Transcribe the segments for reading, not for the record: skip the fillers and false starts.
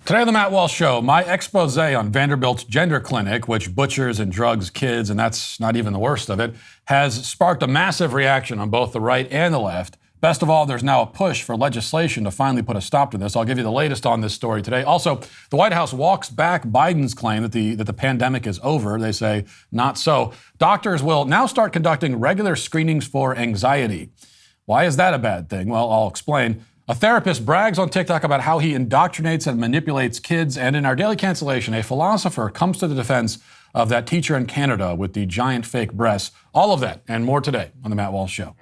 Today on the Matt Walsh Show, my expose on Vanderbilt's gender clinic, which butchers and drugs kids, and that's not even the worst of it, has sparked a massive reaction on both the right and the left. Best of all, there's now a push for legislation to finally put a stop to this. I'll give you the latest on this story today. Also, the White House walks back Biden's claim that the pandemic is over. They say not so. Doctors will now start conducting regular screenings for anxiety. Why is that a bad thing? Well, I'll explain. A therapist brags on TikTok about how he indoctrinates and manipulates kids. And in our daily cancellation, a philosopher comes to the defense of that teacher in Canada with the giant fake breasts. All of that and more today on the Matt Walsh Show.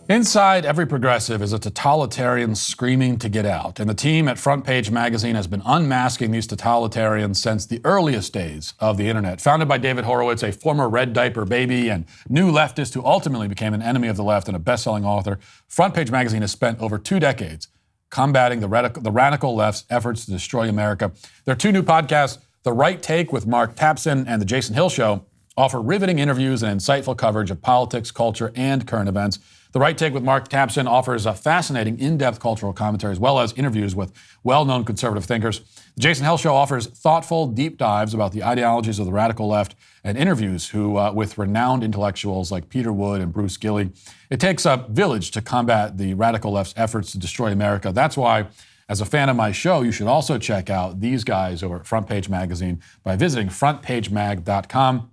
Inside every progressive is a totalitarian screaming to get out. And the team at Front Page Magazine has been unmasking these totalitarians since the earliest days of the internet. Founded by David Horowitz, a former red diaper baby and new leftist who ultimately became an enemy of the left and a best-selling author, Front Page Magazine has spent over 2 decades combating the radical left's efforts to destroy America. Their 2 new podcasts, The Right Take with Mark Tapson and The Jason Hill Show, offer riveting interviews and insightful coverage of politics, culture, and current events. The Right Take with Mark Tapson offers a fascinating, in-depth cultural commentary as well as interviews with well-known conservative thinkers. The Jason Hill Show offers thoughtful, deep dives about the ideologies of the radical left and interviews with renowned intellectuals like Peter Wood and Bruce Gilley. It takes a village to combat the radical left's efforts to destroy America. That's why, as a fan of my show, you should also check out these guys over at Front Page Magazine by visiting frontpagemag.com.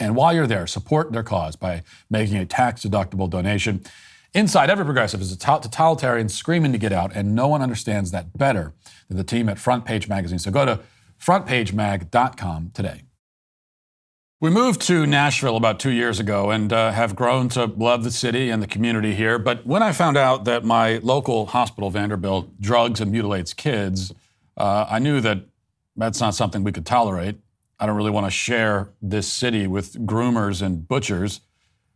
And while you're there, support their cause by making a tax-deductible donation. Inside every progressive is a totalitarian screaming to get out, and no one understands that better than the team at Front Page Magazine. So go to frontpagemag.com today. We moved to Nashville about 2 years ago and have grown to love the city and the community here. But when I found out that my local hospital, Vanderbilt, drugs and mutilates kids, I knew that that's not something we could tolerate. I don't really want to share this city with groomers and butchers.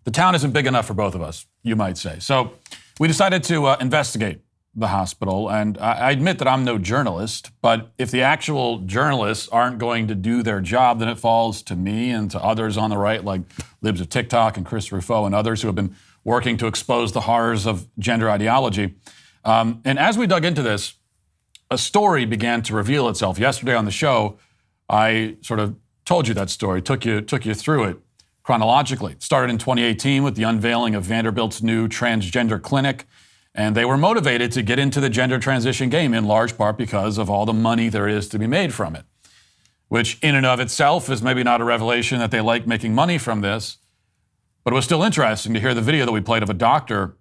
The town isn't big enough for both of us, you might say. So we decided to investigate the hospital. And I admit that I'm no journalist, but if the actual journalists aren't going to do their job, then it falls to me and to others on the right, like Libs of TikTok and Chris Rufo and others who have been working to expose the horrors of gender ideology. And as we dug into this, a story began to reveal itself. Yesterday on the show, I sort of told you that story, took you through it chronologically. It started in 2018 with the unveiling of Vanderbilt's new transgender clinic, and they were motivated to get into the gender transition game in large part because of all the money there is to be made from it, which in and of itself is maybe not a revelation that they like making money from this, but it was still interesting to hear the video that we played of a doctor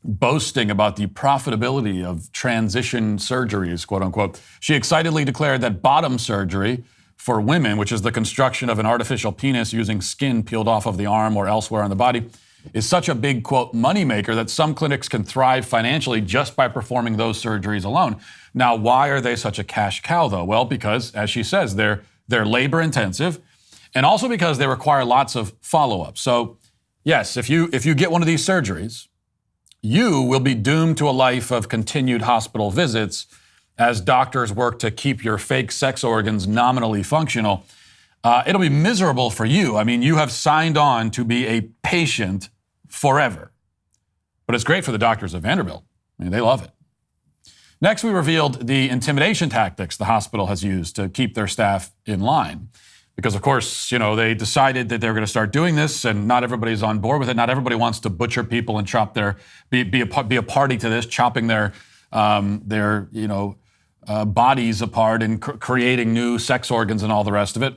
boasting about the profitability of transition surgeries, quote unquote. She excitedly declared that bottom surgery for women, which is the construction of an artificial penis using skin peeled off of the arm or elsewhere on the body, is such a big, quote, moneymaker that some clinics can thrive financially just by performing those surgeries alone. Now, why are they such a cash cow, though? Well, because, as she says, they're labor intensive, and also because they require lots of follow-up. So, yes, if you get one of these surgeries, you will be doomed to a life of continued hospital visits as doctors work to keep your fake sex organs nominally functional. It'll be miserable for you. I mean, you have signed on to be a patient forever. But it's great for the doctors at Vanderbilt. I mean, they love it. Next, we revealed the intimidation tactics the hospital has used to keep their staff in line. Because, of course, they decided that they're going to start doing this, and not everybody's on board with it. Not everybody wants to butcher people and chop be a party to this, chopping their bodies apart and creating new sex organs and all the rest of it.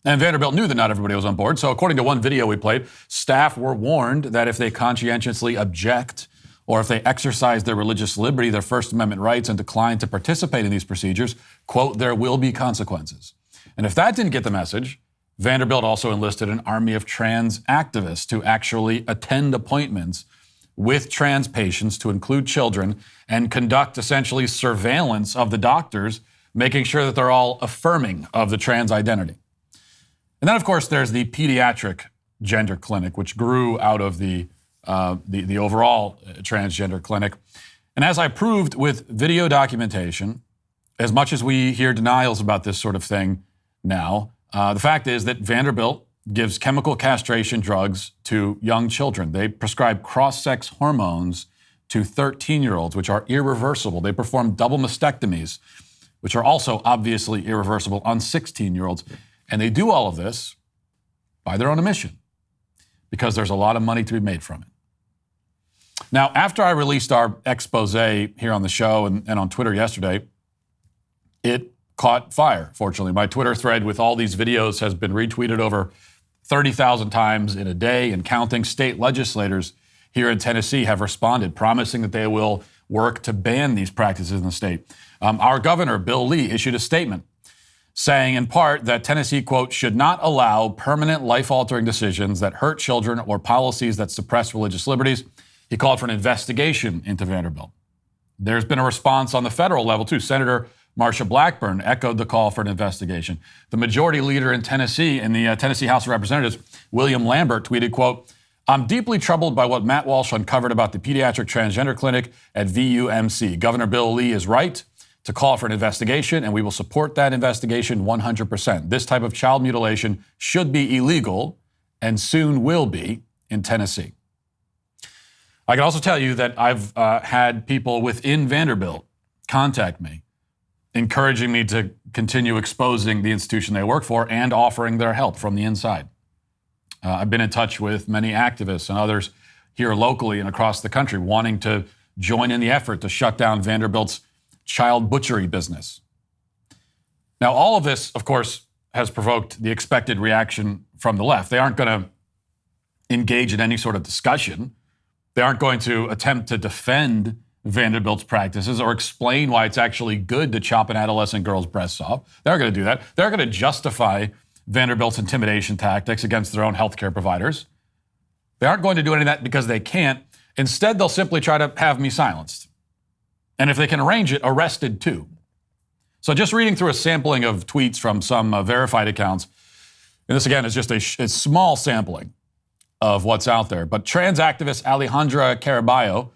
And Vanderbilt knew that not everybody was on board. So according to one video we played, staff were warned that if they conscientiously object or if they exercise their religious liberty, their First Amendment rights, and decline to participate in these procedures, quote, there will be consequences. And if that didn't get the message, Vanderbilt also enlisted an army of trans activists to actually attend appointments with trans patients, to include children, and conduct essentially surveillance of the doctors, making sure that they're all affirming of the trans identity. And then, of course, there's the pediatric gender clinic, which grew out of the overall transgender clinic. And as I proved with video documentation, as much as we hear denials about this sort of thing now, the fact is that Vanderbilt gives chemical castration drugs to young children. They prescribe cross-sex hormones to 13-year-olds, which are irreversible. They perform double mastectomies, which are also obviously irreversible, on 16-year-olds. And they do all of this by their own admission, because there's a lot of money to be made from it. Now, after I released our expose here on the show and on Twitter yesterday, it caught fire, fortunately. My Twitter thread with all these videos has been retweeted over 30,000 times in a day and counting. State legislators here in Tennessee have responded, promising that they will work to ban these practices in the state. Our governor, Bill Lee, issued a statement saying in part that Tennessee, quote, should not allow permanent life-altering decisions that hurt children or policies that suppress religious liberties. He called for an investigation into Vanderbilt. There's been a response on the federal level, too. Senator Marsha Blackburn echoed the call for an investigation. The majority leader in Tennessee, in the Tennessee House of Representatives, William Lambert, tweeted, quote, I'm deeply troubled by what Matt Walsh uncovered about the pediatric transgender clinic at VUMC. Governor Bill Lee is right to call for an investigation, and we will support that investigation 100%. This type of child mutilation should be illegal and soon will be in Tennessee. I can also tell you that I've had people within Vanderbilt contact me, encouraging me to continue exposing the institution they work for and offering their help from the inside. I've been in touch with many activists and others here locally and across the country wanting to join in the effort to shut down Vanderbilt's child butchery business. Now, all of this, of course, has provoked the expected reaction from the left. They aren't going to engage in any sort of discussion. They aren't going to attempt to defend Vanderbilt's practices or explain why it's actually good to chop an adolescent girl's breasts off. They're going to do that. They're going to justify Vanderbilt's intimidation tactics against their own healthcare providers. They aren't going to do any of that because they can't. Instead, they'll simply try to have me silenced. And if they can arrange it, arrested too. So just reading through a sampling of tweets from some verified accounts, and this again is just a small sampling of what's out there, but trans activist Alejandra Caraballo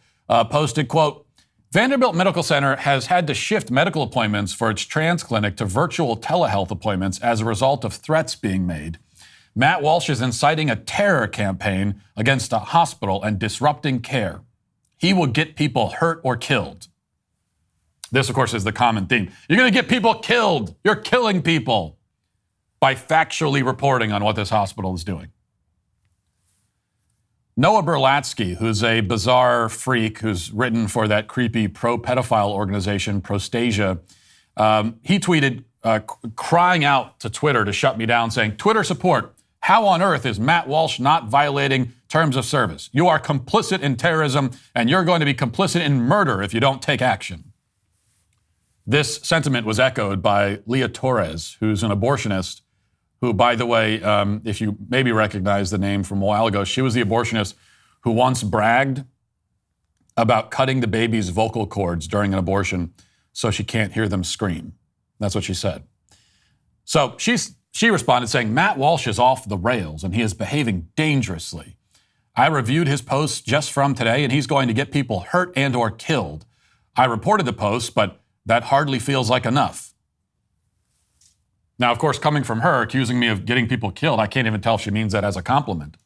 posted, quote, Vanderbilt Medical Center has had to shift medical appointments for its trans clinic to virtual telehealth appointments as a result of threats being made. Matt Walsh is inciting a terror campaign against a hospital and disrupting care. He will get people hurt or killed. This, of course, is the common theme. You're going to get people killed. You're killing people by factually reporting on what this hospital is doing. Noah Berlatsky, who's a bizarre freak who's written for that creepy pro-pedophile organization, Prostasia, he tweeted crying out to Twitter to shut me down, saying, Twitter support, how on earth is Matt Walsh not violating terms of service? You are complicit in terrorism, and you're going to be complicit in murder if you don't take action. This sentiment was echoed by Leah Torres, who's an abortionist, who, by the way, if you maybe recognize the name from a while ago, she was the abortionist who once bragged about cutting the baby's vocal cords during an abortion so she can't hear them scream. That's what she said. So she responded saying, Matt Walsh is off the rails and he is behaving dangerously. I reviewed his posts just from today and he's going to get people hurt and or killed. I reported the post, but that hardly feels like enough. Now, of course, coming from her, accusing me of getting people killed, I can't even tell if she means that as a compliment.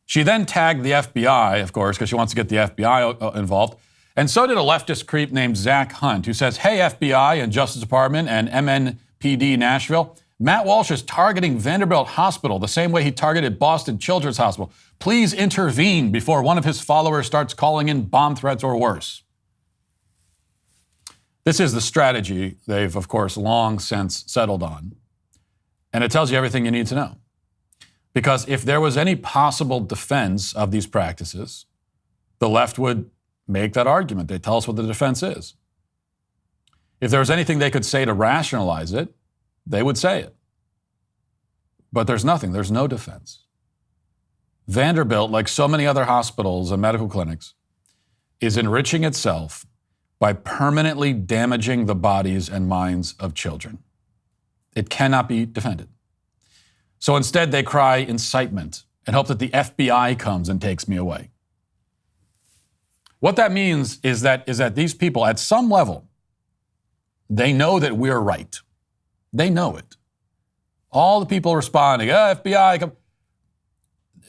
She then tagged the FBI, of course, because she wants to get the FBI involved. And so did a leftist creep named Zach Hunt, who says, hey, FBI and Justice Department and MNPD Nashville, Matt Walsh is targeting Vanderbilt Hospital the same way he targeted Boston Children's Hospital. Please intervene before one of his followers starts calling in bomb threats or worse. This is the strategy they've, of course, long since settled on. And it tells you everything you need to know. Because if there was any possible defense of these practices, the left would make that argument. They tell us what the defense is. If there was anything they could say to rationalize it, they would say it. But there's nothing. There's no defense. Vanderbilt, like so many other hospitals and medical clinics, is enriching itself by permanently damaging the bodies and minds of children. It cannot be defended. So instead, they cry incitement and hope that the FBI comes and takes me away. What that means is that these people, at some level, they know that we're right. They know it. all the people responding, FBI, come.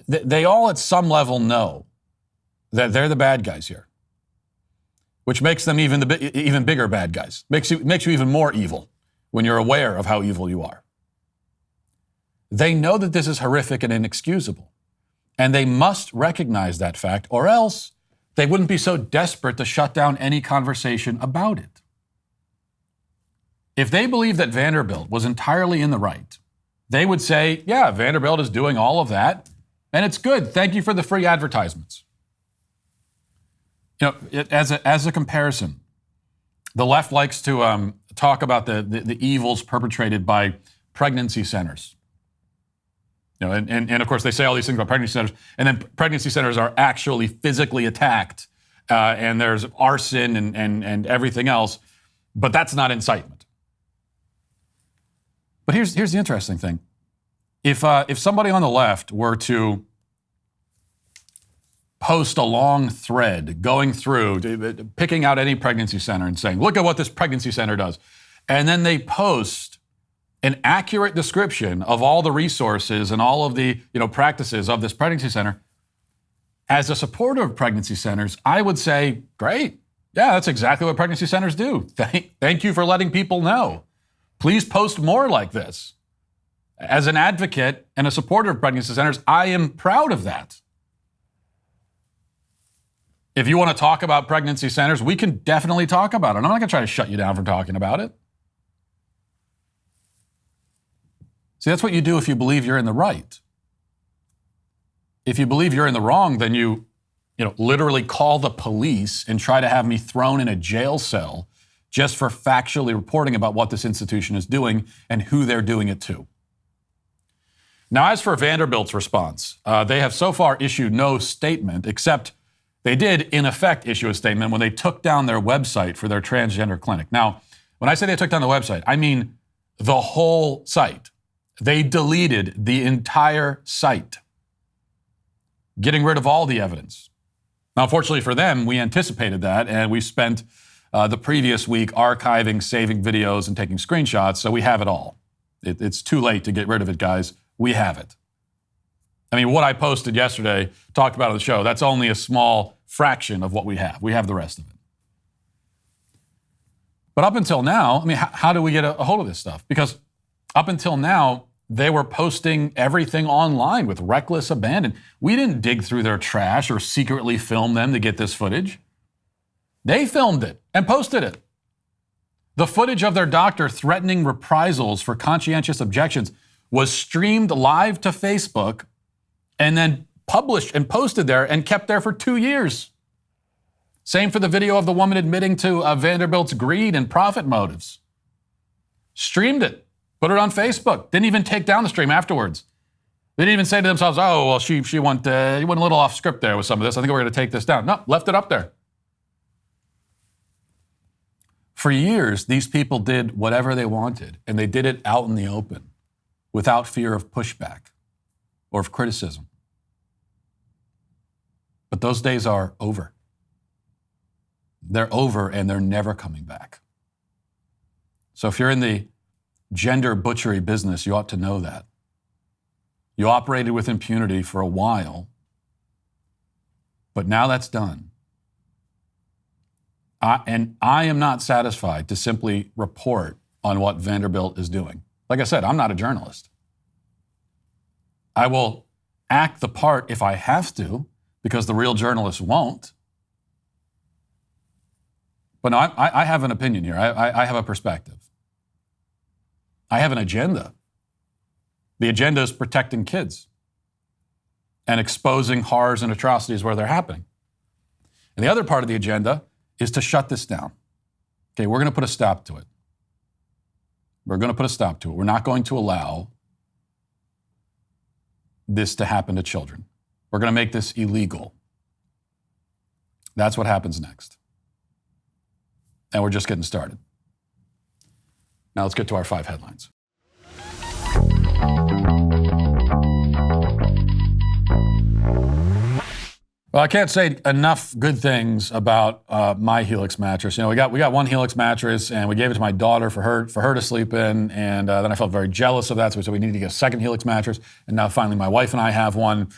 They all at some level know that they're the bad guys here, which makes them even bigger bad guys. Makes you even more evil when you're aware of how evil you are. They know that this is horrific and inexcusable, and they must recognize that fact, or else they wouldn't be so desperate to shut down any conversation about it. If they believed that Vanderbilt was entirely in the right, they would say, yeah, Vanderbilt is doing all of that, and it's good. Thank you for the free advertisements. You know, as a comparison, the left likes to talk about the evils perpetrated by pregnancy centers. You know, and of course they say all these things about pregnancy centers, and then pregnancy centers are actually physically attacked, and there's arson and everything else, but that's not incitement. But here's the interesting thing: if somebody on the left were to post a long thread going through, picking out any pregnancy center and saying, look at what this pregnancy center does, and then they post an accurate description of all the resources and all of the practices of this pregnancy center, as a supporter of pregnancy centers, I would say, great. Yeah, that's exactly what pregnancy centers do. Thank you for letting people know. Please post more like this. As an advocate and a supporter of pregnancy centers, I am proud of that. If you want to talk about pregnancy centers, we can definitely talk about it. I'm not going to try to shut you down from talking about it. See, that's what you do if you believe you're in the right. If you believe you're in the wrong, then you literally call the police and try to have me thrown in a jail cell just for factually reporting about what this institution is doing and who they're doing it to. Now, as for Vanderbilt's response, they have so far issued no statement, except they did, in effect, issue a statement when they took down their website for their transgender clinic. Now, when I say they took down the website, I mean the whole site. They deleted the entire site, getting rid of all the evidence. Now, unfortunately for them, we anticipated that, and we spent the previous week archiving, saving videos, and taking screenshots, so we have it all. It's too late to get rid of it, guys. We have it. I mean, what I posted yesterday, talked about on the show, that's only a small fraction of what we have. We have the rest of it. But up until now, I mean, how do we get a hold of this stuff? Because up until now, they were posting everything online with reckless abandon. We didn't dig through their trash or secretly film them to get this footage. They filmed it and posted it. The footage of their doctor threatening reprisals for conscientious objections was streamed live to Facebook and then published and posted there and kept there for 2 years. Same for the video of the woman admitting to Vanderbilt's greed and profit motives. Streamed it. Put it on Facebook. Didn't even take down the stream afterwards. They didn't even say to themselves, oh, well, she went a little off script there with some of this. I think we're going to take this down. No, left it up there. For years, these people did whatever they wanted, and they did it out in the open without fear of pushback or of criticism. But those days are over. They're over, and they're never coming back. So if you're in the gender butchery business, you ought to know that. You operated with impunity for a while, but now that's done. I am not satisfied to simply report on what Vanderbilt is doing. Like I said, I'm not a journalist. I will act the part if I have to, because the real journalists won't. But no, I have an opinion here. I have a perspective. I have an agenda. The agenda is protecting kids and exposing horrors and atrocities where they're happening. And the other part of the agenda is to shut this down. Okay, we're going to put a stop to it. We're going to put a stop to it. We're not going to allow this to happen to children. We're going to make this illegal. That's what happens next. And we're just getting started. Now let's get to our 5 headlines. Well, I can't say enough good things about my Helix mattress. You know, we got one Helix mattress, and we gave it to my daughter for her to sleep in, and then I felt very jealous of that, so we said we need to get a second Helix mattress, and now finally my wife and I have one.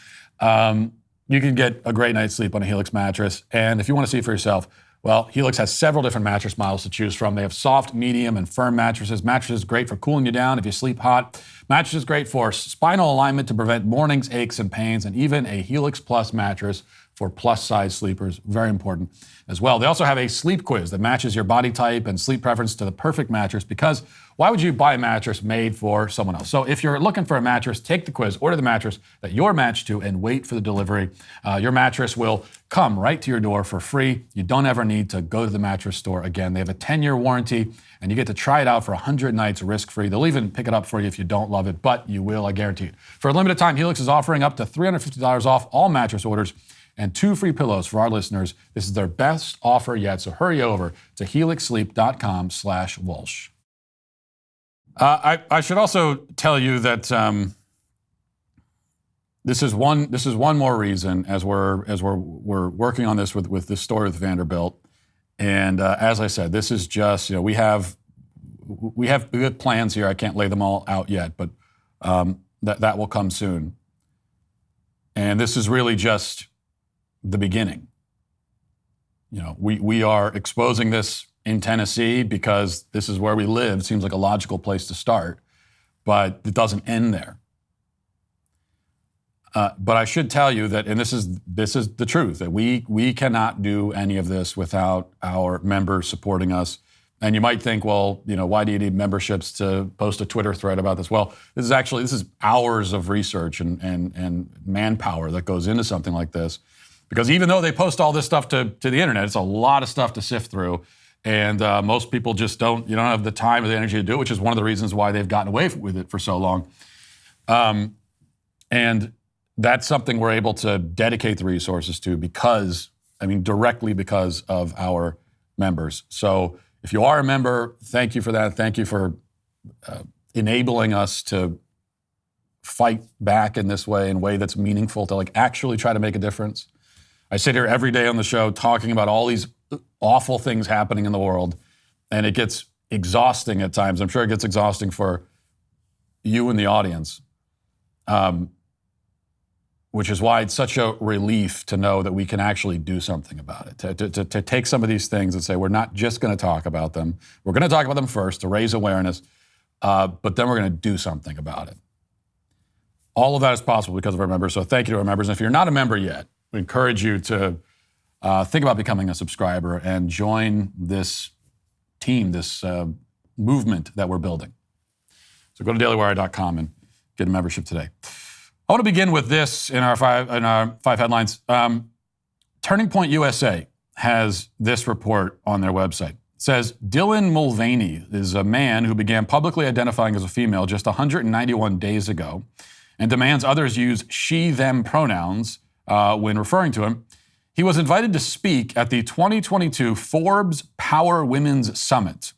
You can get a great night's sleep on a Helix mattress, and if you want to see it for yourself, well, Helix has several different mattress models to choose from. They have soft, medium, and firm mattresses. Mattresses great for cooling you down if you sleep hot. Mattresses great for spinal alignment to prevent mornings, aches, and pains, and even a Helix Plus mattress for plus-size sleepers, very important as well. They also have a sleep quiz that matches your body type and sleep preference to the perfect mattress, because why would you buy a mattress made for someone else? So if you're looking for a mattress, take the quiz, order the mattress that you're matched to, and wait for the delivery. Your mattress will come right to your door for free. You don't ever need to go to the mattress store again. They have a 10-year warranty, and you get to try it out for 100 nights risk-free. They'll even pick it up for you if you don't love it, but you will, I guarantee it. For a limited time, Helix is offering up to $350 off all mattress orders and 2 free pillows for our listeners. This is their best offer yet, so hurry over to helixsleep.com/Walsh. I should also tell you that this is one more reason as we're working on this with this story with Vanderbilt, and as I said, this is just, you know, we have good plans here. I can't lay them all out yet, but that will come soon, and this is really just the beginning. You know, we are exposing this in Tennessee because this is where we live. It seems like a logical place to start, but it doesn't end there. But I should tell you that, and this is the truth, that we cannot do any of this without our members supporting us. And you might think, well, you know, why do you need memberships to post a Twitter thread about this? Well, this is hours of research and manpower that goes into something like this. Because even though they post all this stuff to the internet, it's a lot of stuff to sift through. And most people just don't have the time or the energy to do it, which is one of the reasons why they've gotten away with it for so long. And that's something we're able to dedicate the resources to directly because of our members. So if you are a member, thank you for that. Thank you for enabling us to fight back in this way, in a way that's meaningful, to actually try to make a difference. I sit here every day on the show talking about all these awful things happening in the world, and it gets exhausting at times. I'm sure it gets exhausting for you in the audience, which is why it's such a relief to know that we can actually do something about it, to take some of these things and say, we're not just going to talk about them. We're going to talk about them first to raise awareness, but then we're going to do something about it. All of that is possible because of our members, so thank you to our members. And if you're not a member yet, we encourage you to think about becoming a subscriber and join this team, this movement that we're building. So go to dailywire.com and get a membership today. I want to begin with this in our five headlines. Turning Point USA has this report on their website. It says, Dylan Mulvaney is a man who began publicly identifying as a female just 191 days ago and demands others use she, them pronouns when referring to him. He was invited to speak at the 2022 Forbes Power Women's Summit.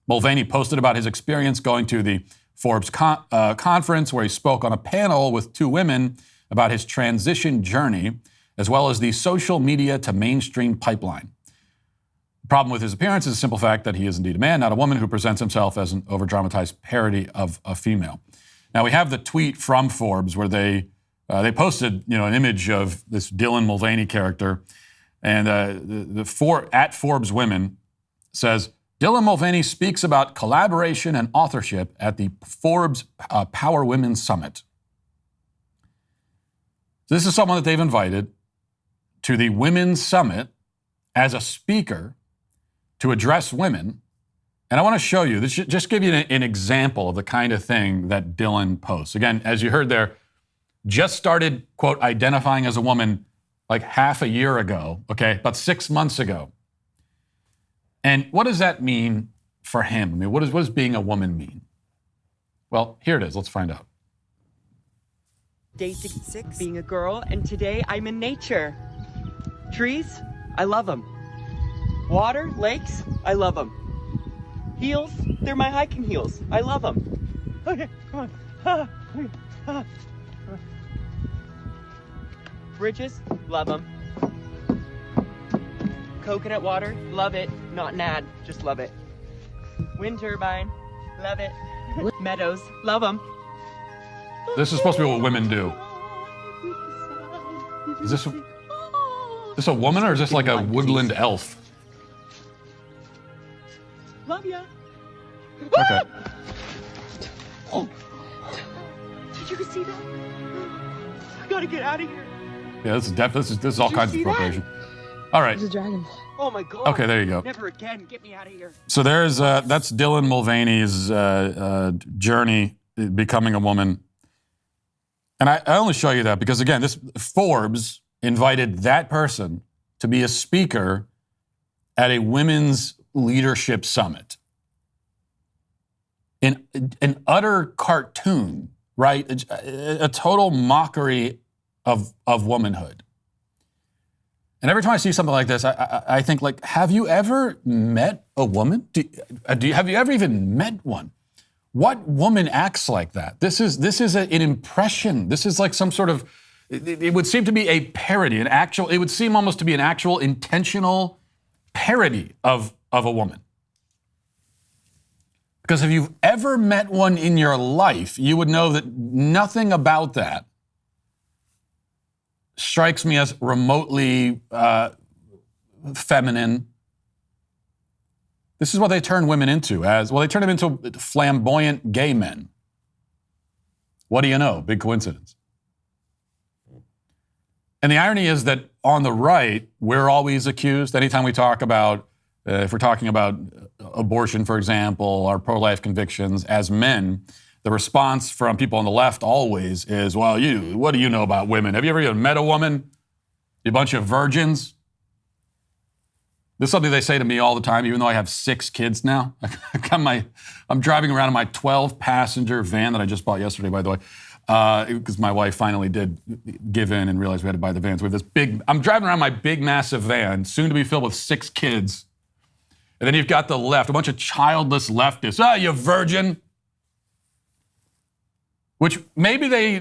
Mulvaney posted about his experience going to the Forbes conference, where he spoke on a panel with 2 women about his transition journey, as well as the social media to mainstream pipeline. The problem with his appearance is the simple fact that he is indeed a man, not a woman, who presents himself as an over-dramatized parody of a female. Now, we have the tweet from Forbes where they posted, an image of this Dylan Mulvaney character, and at Forbes Women says, Dylan Mulvaney speaks about collaboration and authorship at the Forbes Power Women's Summit. So this is someone that they've invited to the Women's Summit as a speaker to address women. And I want to show you, this should just give you an example of the kind of thing that Dylan posts. Again, as you heard there, just started, quote, identifying as a woman like half a year ago, okay, about 6 months ago. And what does that mean for him? I mean, what does being a woman mean? Well, here it is. Let's find out. Day 66, being a girl, and today I'm in nature. Trees, I love them. Water, lakes, I love them. Heels, they're my hiking heels. I love them. Okay, come on. Bridges, love them. Coconut water, love it. Not an ad, just love it. Wind turbine, love it. Meadows, love them. This is supposed to be what women do. Is this a woman or is this like a woodland elf? Love ya. Okay. Oh. Did you see that? I gotta get out of here. Yeah, this is all kinds of appropriation. All right. There's a dragonfly. Oh my God. Okay, there you go. Never again. Get me out of here. So that's Dylan Mulvaney's journey becoming a woman. And I only show you that because, again, this Forbes invited that person to be a speaker at a women's leadership summit. An utter cartoon, right? A total mockery of womanhood. And every time I see something like this, I think, like, have you ever met a woman? Have you ever even met one? What woman acts like that? This is an impression. This is like some sort of, it would seem to be a parody, it would seem almost to be an actual intentional parody of a woman. Because if you've ever met one in your life, you would know that nothing about that strikes me as remotely feminine. This is what they turn women into they turn them into flamboyant gay men. What do you know? Big coincidence. And the irony is that on the right, we're always accused, anytime we talk about, if we're talking about abortion, for example, or pro-life convictions, as men, the response from people on the left always is, well, what do you know about women? Have you ever even met a woman? You bunch of virgins? This is something they say to me all the time, even though I have 6 kids now. I'm driving around in my 12-passenger van that I just bought yesterday, by the way, because my wife finally did give in and realized we had to buy the vans. I'm driving around my big, massive van, soon to be filled with 6 kids. And then you've got the left, a bunch of childless leftists. You virgin. Which maybe they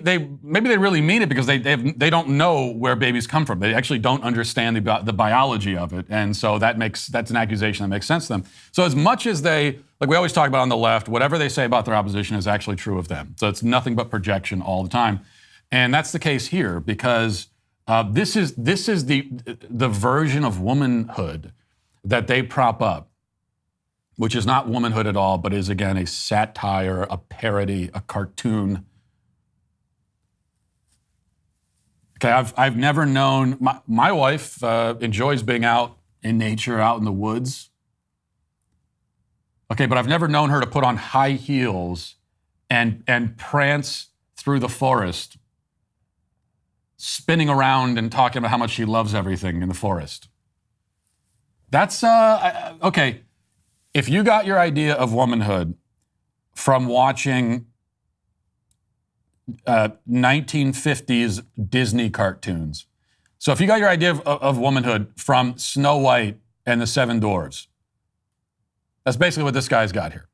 really mean it because they don't know where babies come from. They actually don't understand the biology of it, and so that's an accusation that makes sense to them. So as much as like we always talk about on the left, whatever they say about their opposition is actually true of them. So it's nothing but projection all the time, and that's the case here because this is the version of womanhood that they prop up, which is not womanhood at all, but is, again, a satire, a parody, a cartoon. Okay, I've never known, my wife enjoys being out in nature, out in the woods. Okay, but I've never known her to put on high heels and prance through the forest, spinning around and talking about how much she loves everything in the forest. That's, okay. If you got your idea of womanhood from watching 1950s Disney cartoons, so if you got your idea of womanhood from Snow White and the Seven Dwarfs, that's basically what this guy's got here.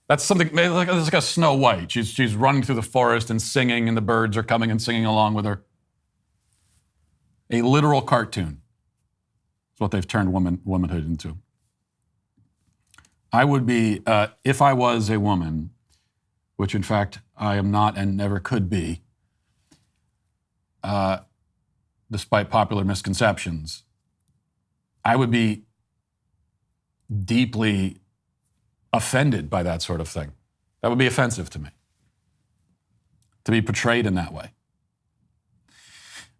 That's something, it's like a Snow White. She's running through the forest and singing, and the birds are coming and singing along with her. A literal cartoon. What they've turned womanhood into. I would be, if I was a woman, which in fact I am not and never could be, despite popular misconceptions, I would be deeply offended by that sort of thing. That would be offensive to me, to be portrayed in that way.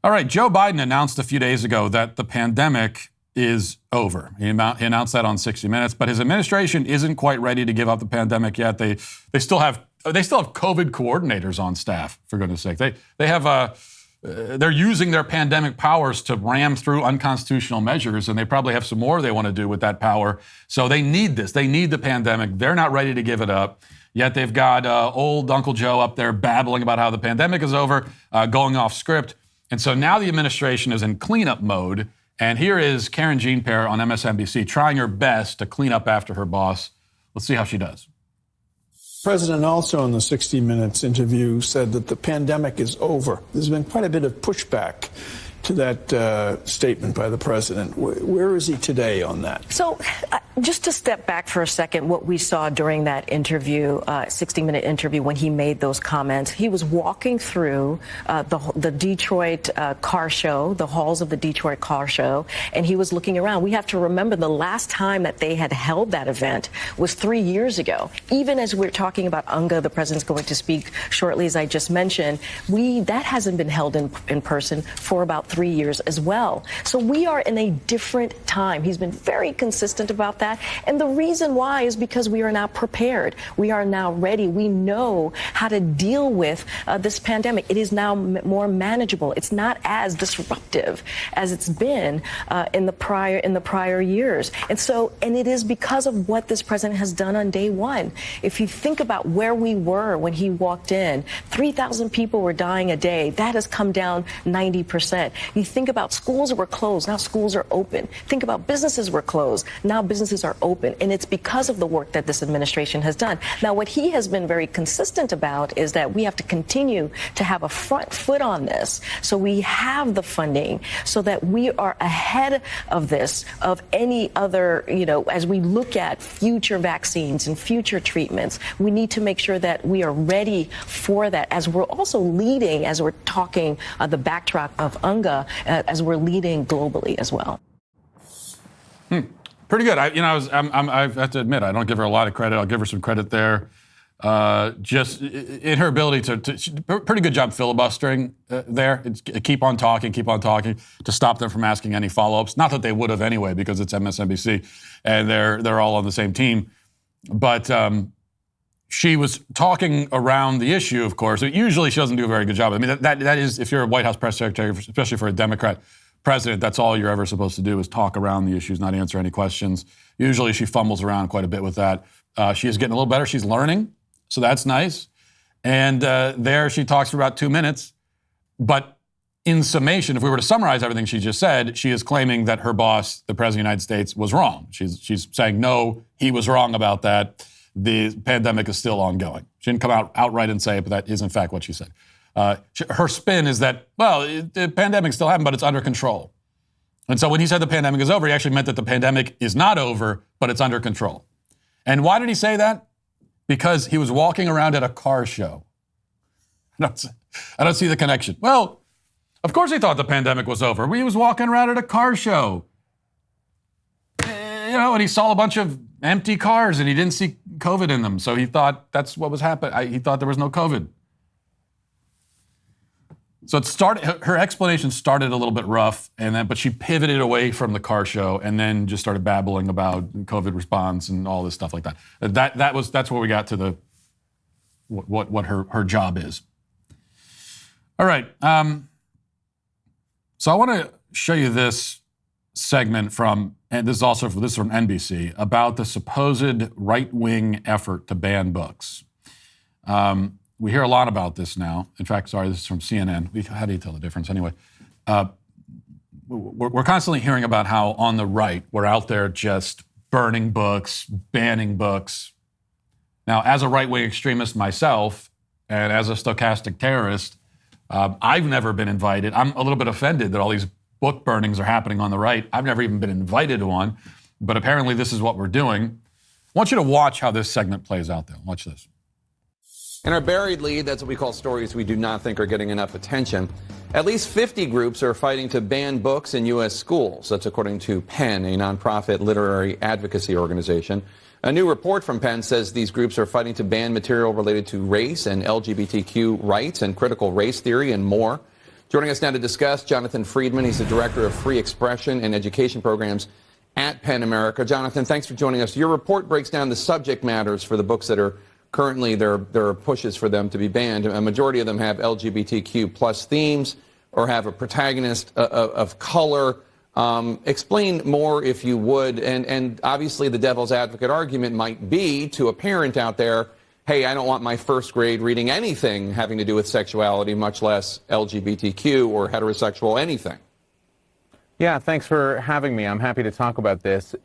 All right, Joe Biden announced a few days ago that the pandemic is over. He announced that on 60 Minutes, but his administration isn't quite ready to give up the pandemic yet. They still have COVID coordinators on staff, for goodness sake. They're using their pandemic powers to ram through unconstitutional measures, and they probably have some more they want to do with that power. So they need this. They need the pandemic. They're not ready to give it up. Yet they've got old Uncle Joe up there babbling about how the pandemic is over, going off script. And so now the administration is in cleanup mode. And here is Karen Jean-Pierre on MSNBC trying her best to clean up after her boss. Let's see how she does. President also in the 60 Minutes interview said that the pandemic is over. There's been quite a bit of pushback to that statement by the president. Where is he today on that? So just to step back for a second, what we saw during that interview, 60-minute interview, when he made those comments, he was walking through the Detroit car show, the halls of the Detroit car show, and he was looking around. We have to remember the last time that they had held that event was 3 years ago. Even as we're talking about UNGA, the president's going to speak shortly, as I just mentioned, that hasn't been held in person for about 3 years as well. So we are in a different time. He's been very consistent about that. And the reason why is because we are now prepared. We are now ready. We know how to deal with this pandemic. It is now more manageable. It's not as disruptive as it's been in the prior years. And it is because of what this president has done on day one. If you think about where we were when he walked in, 3,000 people were dying a day. That has come down 90%. You think about schools were closed. Now schools are open. Think about businesses were closed. Now businesses are open. And it's because of the work that this administration has done. Now, what he has been very consistent about is that we have to continue to have a front foot on this. So we have the funding so that we are ahead of this, of any other, as we look at future vaccines and future treatments, we need to make sure that we are ready for that as we're also leading, as we're talking the backdrop of UNGA, as we're leading globally as well. Pretty good. I have to admit, I don't give her a lot of credit. I'll give her some credit there. Just in her ability to pretty good job filibustering there. Keep on talking to stop them from asking any follow-ups. Not that they would have anyway, because it's MSNBC and they're all on the same team. But she was talking around the issue, of course. Usually she doesn't do a very good job. I mean, that is, if you're a White House press secretary, especially for a Democrat president, that's all you're ever supposed to do is talk around the issues, not answer any questions. Usually she fumbles around quite a bit with that. She is getting a little better. She's learning, so that's nice. And there she talks for about 2 minutes. But in summation, if we were to summarize everything she just said, she is claiming that her boss, the President of the United States, was wrong. She's saying, no, he was wrong about that. The pandemic is still ongoing. She didn't come out outright and say it, but that is in fact what she said. Her spin is that, well, the pandemic still happened, but it's under control. And so when he said the pandemic is over, he actually meant that the pandemic is not over, but it's under control. And why did he say that? Because he was walking around at a car show. I don't see the connection. Well, of course he thought the pandemic was over. He was walking around at a car show. And he saw a bunch of empty cars and he didn't see COVID in them. So he thought that's what was happening. He thought there was no COVID. So her explanation started a little bit rough, but she pivoted away from the car show and then just started babbling about COVID response and all this stuff like that. That's where we got to what her job is. All right. So I want to show you this segment and this is from NBC, about the supposed right-wing effort to ban books. We hear a lot about this now. In fact, this is from CNN. How do you tell the difference anyway? We're constantly hearing about how on the right, we're out there just burning books, banning books. Now, as a right-wing extremist myself, and as a stochastic terrorist, I've never been invited. I'm a little bit offended that all these book burnings are happening on the right. I've never even been invited to one, but apparently this is what we're doing. I want you to watch how this segment plays out, though. Watch this. In our buried lead, that's what we call stories we do not think are getting enough attention. At least 50 groups are fighting to ban books in U.S. schools. That's according to PEN, a nonprofit literary advocacy organization. A new report from PEN says these groups are fighting to ban material related to race and LGBTQ rights and critical race theory and more. Joining us now to discuss, Jonathan Friedman. He's the director of free expression and education programs at PEN America. Jonathan, thanks for joining us. Your report breaks down the subject matters for the books that are currently, there are pushes for them to be banned. A majority of them have LGBTQ plus themes or have a protagonist of color. Explain more, if you would. And obviously the devil's advocate argument might be to a parent out there, hey, I don't want my first grade reading anything having to do with sexuality, much less LGBTQ or heterosexual anything. Yeah, thanks for having me. I'm happy to talk about this.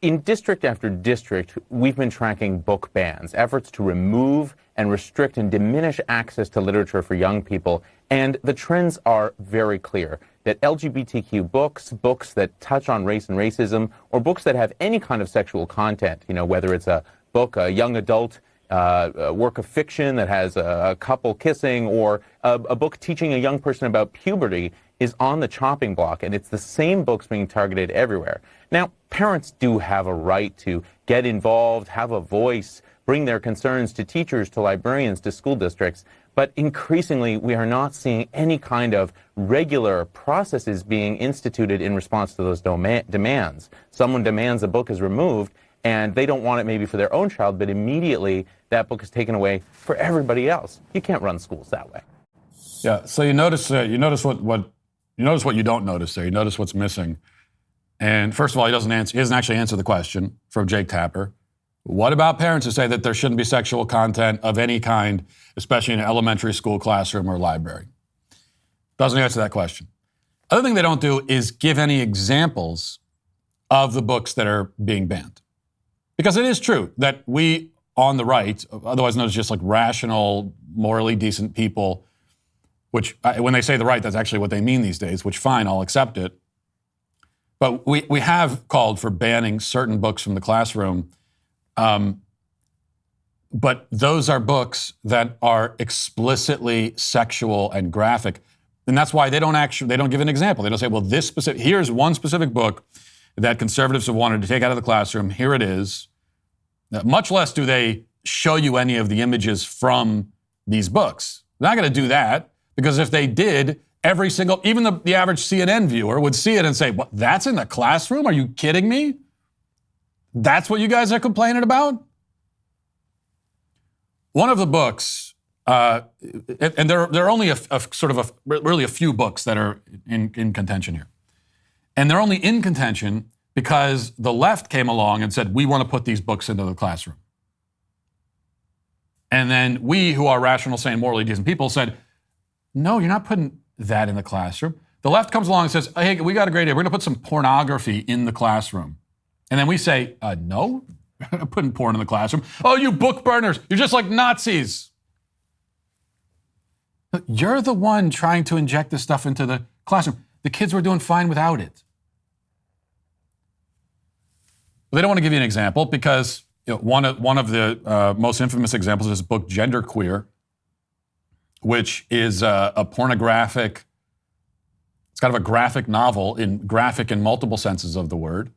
in district after district, we've been tracking book bans, efforts to remove and restrict and diminish access to literature for young people. And the trends are very clear, that LGBTQ books, books that touch on race and racism, or books that have any kind of sexual content, whether it's a book, a young adult a work of fiction that has a couple kissing, or a book teaching a young person about puberty, is on the chopping block, and it's the same books being targeted everywhere. Now, parents do have a right to get involved, have a voice, bring their concerns to teachers, to librarians, to school districts, but increasingly we are not seeing any kind of regular processes being instituted in response to those demands. Someone demands a book is removed, and they don't want it maybe for their own child, but immediately that book is taken away for everybody else. You can't run schools that way. Yeah. So you notice what you don't notice there. You notice what's missing. And first of all, he doesn't actually answer the question from Jake Tapper. What about parents who say that there shouldn't be sexual content of any kind, especially in an elementary school classroom or library? Doesn't answer that question. Other thing they don't do is give any examples of the books that are being banned. Because it is true that we on the right, otherwise known as just like rational, morally decent people, which when they say the right, that's actually what they mean these days, which fine, I'll accept it. But we have called for banning certain books from the classroom. But those are books that are explicitly sexual and graphic. And that's why they don't give an example. They don't say, well, here's one specific book that conservatives have wanted to take out of the classroom. Here it is. Much less do they show you any of the images from these books. They're not going to do that, because if they did, even the average CNN viewer would see it and say, what, that's in the classroom? Are you kidding me? That's what you guys are complaining about? One of the books, and there are only really a few books that are in contention here. And they're only in contention because the left came along and said, we want to put these books into the classroom. And then we, who are rational, sane, morally decent people, said, no, you're not putting that in the classroom. The left comes along and says, hey, we got a great idea. We're going to put some pornography in the classroom. And then we say, no, we're not putting porn in the classroom. Oh, you book burners, you're just like Nazis. You're the one trying to inject this stuff into the classroom. The kids were doing fine without it. Well, they don't want to give you an example because one of the most infamous examples is the book Genderqueer, which is a pornographic, it's kind of a graphic novel, graphic in multiple senses of the word.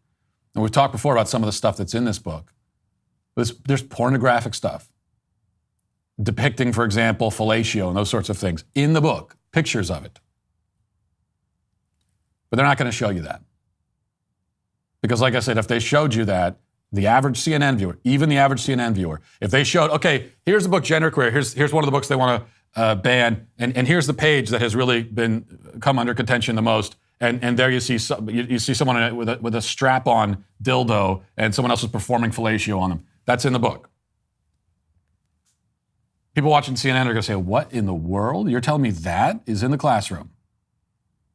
And we've talked before about some of the stuff that's in this book. There's pornographic stuff depicting, for example, fellatio and those sorts of things in the book, pictures of it. But they're not going to show you that. Because like I said, if they showed you that, the average CNN viewer, even the average CNN viewer, if they showed, okay, here's the book Genderqueer, here's one of the books they want to ban, and here's the page that has really come under contention the most, and there you see someone with a strap-on dildo, and someone else is performing fellatio on them. That's in the book. People watching CNN are going to say, what in the world? You're telling me that is in the classroom?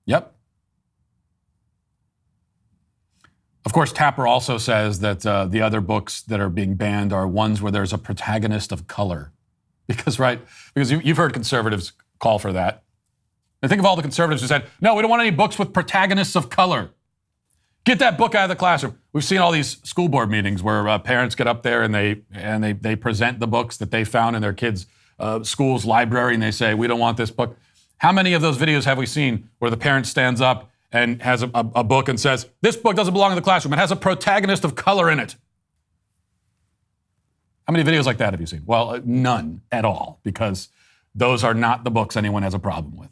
Yep. Of course, Tapper also says that the other books that are being banned are ones where there's a protagonist of color. Because you've heard conservatives call for that. And think of all the conservatives who said, no, we don't want any books with protagonists of color. Get that book out of the classroom. We've seen all these school board meetings where parents get up there and they present the books that they found in their kids' school's library, and they say, we don't want this book. How many of those videos have we seen where the parent stands up and has a book and says, this book doesn't belong in the classroom. It has a protagonist of color in it. How many videos like that have you seen? Well, none at all, because those are not the books anyone has a problem with.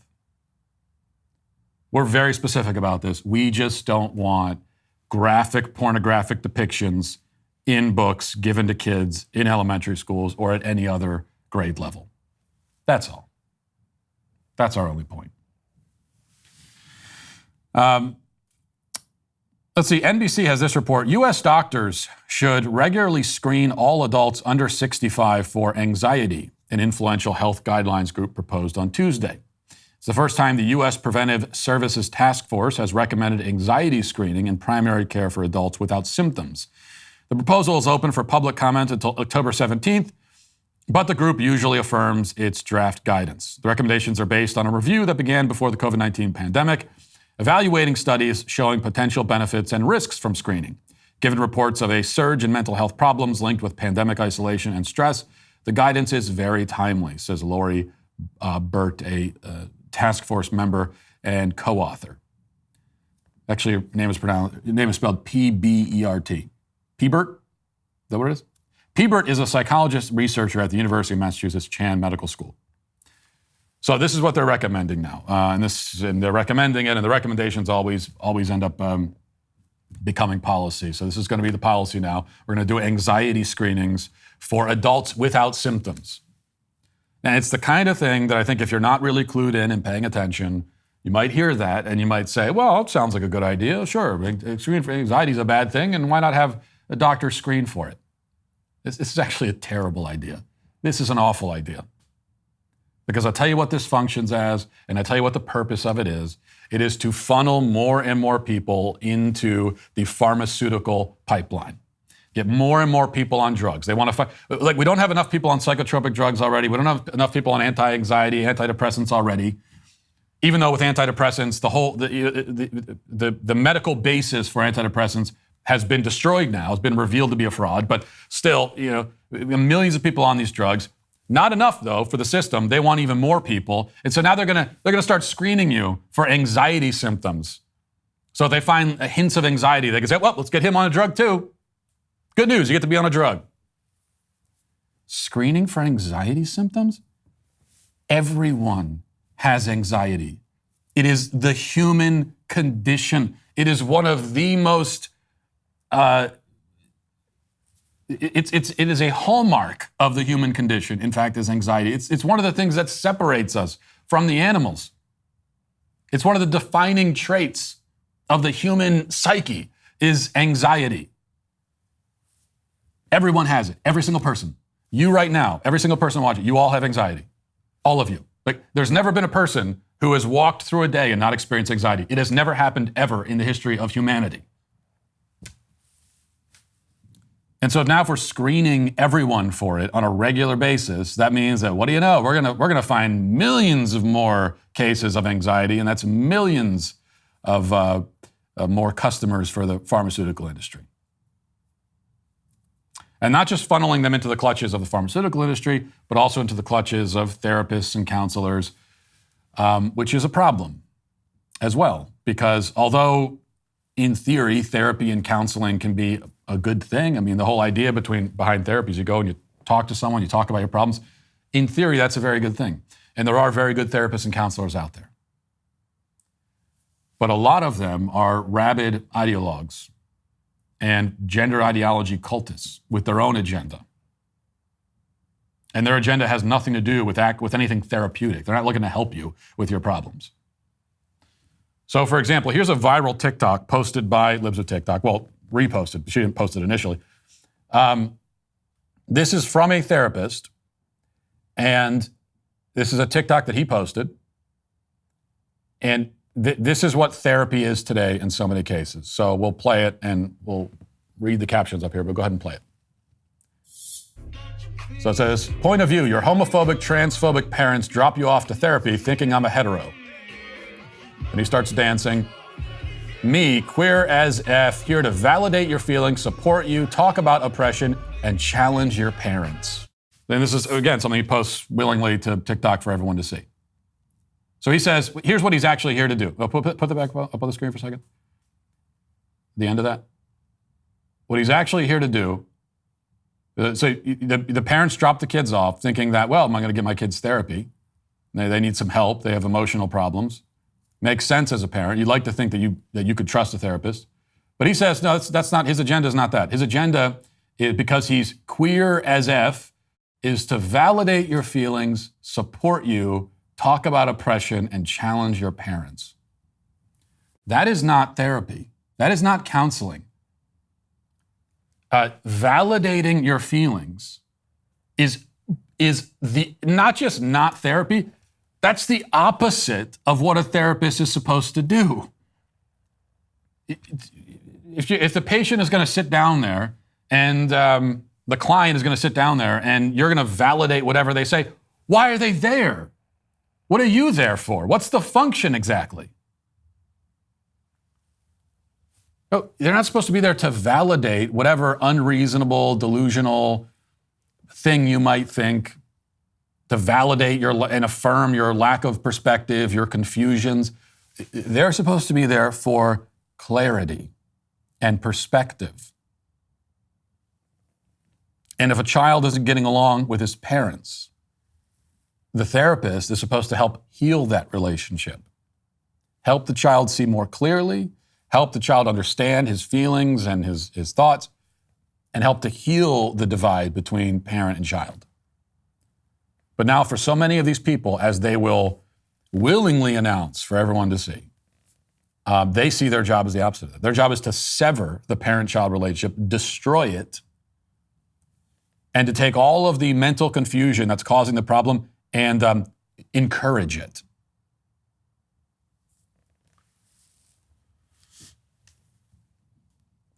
We're very specific about this. We just don't want graphic, pornographic depictions in books given to kids in elementary schools or at any other grade level. That's all. That's our only point. Let's see, NBC has this report. U.S. doctors should regularly screen all adults under 65 for anxiety, an influential health guidelines group proposed on Tuesday. It's the first time the U.S. Preventive Services Task Force has recommended anxiety screening in primary care for adults without symptoms. The proposal is open for public comment until October 17th, but the group usually affirms its draft guidance. The recommendations are based on a review that began before the COVID-19 pandemic, evaluating studies showing potential benefits and risks from screening. Given reports of a surge in mental health problems linked with pandemic isolation and stress, the guidance is very timely, says Lori Burt, a task force member and co-author. Actually, her name is spelled P-B-E-R-T. P-Burt? Is that what it is? P-Burt is a psychologist researcher at the University of Massachusetts Chan Medical School. So this is what they're recommending now, and they're recommending it, and the recommendations always end up becoming policy. So this is going to be the policy now. We're going to do anxiety screenings for adults without symptoms. And it's the kind of thing that I think if you're not really clued in and paying attention, you might hear that and you might say, well, it sounds like a good idea. Sure, screening for anxiety is a bad thing, and why not have a doctor screen for it? This is actually a terrible idea. This is an awful idea. Because I'll tell you what this functions as, and I'll tell you what the purpose of it is. It is to funnel more and more people into the pharmaceutical pipeline. Get more and more people on drugs. They want to we don't have enough people on psychotropic drugs already. We don't have enough people on anti-anxiety, antidepressants already. Even though with antidepressants, the medical basis for antidepressants has been destroyed now, has been revealed to be a fraud. But still, millions of people on these drugs. Not enough, though, for the system. They want even more people. And so now they're gonna start screening you for anxiety symptoms. So if they find hints of anxiety, they can say, well, let's get him on a drug too. Good news, you get to be on a drug. Screening for anxiety symptoms? Everyone has anxiety. It is the human condition. It is one of the most It is a hallmark of the human condition, in fact, is anxiety. It's one of the things that separates us from the animals. It's one of the defining traits of the human psyche is anxiety. Everyone has it, every single person. You right now, every single person watching, you all have anxiety. All of you. Like, there's never been a person who has walked through a day and not experienced anxiety. It has never happened ever in the history of humanity. And so now if we're screening everyone for it on a regular basis, that means that, what do you know? We're gonna find millions of more cases of anxiety, and that's millions of more customers for the pharmaceutical industry. And not just funneling them into the clutches of the pharmaceutical industry, but also into the clutches of therapists and counselors, which is a problem as well. Because although in theory, therapy and counseling can be a good thing. I mean, the whole idea behind therapy is you go and you talk to someone, you talk about your problems. In theory, that's a very good thing. And there are very good therapists and counselors out there. But a lot of them are rabid ideologues and gender ideology cultists with their own agenda. And their agenda has nothing to do with anything therapeutic. They're not looking to help you with your problems. So, for example, here's a viral TikTok posted by Libs of TikTok. Well, reposted. She didn't post it initially. This is from a therapist, and this is a TikTok that he posted. And this is what therapy is today in so many cases. So we'll play it, and we'll read the captions up here, but go ahead and play it. So it says, point of view, your homophobic, transphobic parents drop you off to therapy thinking I'm a hetero. And he starts dancing. Me, queer as F, here to validate your feelings, support you, talk about oppression, and challenge your parents. And this is, again, something he posts willingly to TikTok for everyone to see. So he says, here's what he's actually here to do. Put that back up on the screen for a second. The end of that. What he's actually here to do, so the parents drop the kids off thinking that, well, am I going to get my kids therapy? They need some help. They have emotional problems. Makes sense as a parent. You'd like to think that you could trust a therapist. But he says, no, that's not, his agenda is not that. His agenda is, because he's queer as F, is to validate your feelings, support you, talk about oppression, and challenge your parents. That is not therapy. That is not counseling. Validating your feelings is the not just not therapy. That's the opposite of what a therapist is supposed to do. If the patient is going to sit down there and the client is going to sit down there and you're going to validate whatever they say. Why are they there? What are you there for? What's the function exactly? Oh, they're not supposed to be there to validate whatever unreasonable, delusional thing you might think, to validate and affirm your lack of perspective, your confusions. They're supposed to be there for clarity and perspective. And if a child isn't getting along with his parents, the therapist is supposed to help heal that relationship, help the child see more clearly, help the child understand his feelings and his thoughts, and help to heal the divide between parent and child. But now for so many of these people, as they will willingly announce for everyone to see, they see their job as the opposite of that. Their job is to sever the parent-child relationship, destroy it, and to take all of the mental confusion that's causing the problem and encourage it.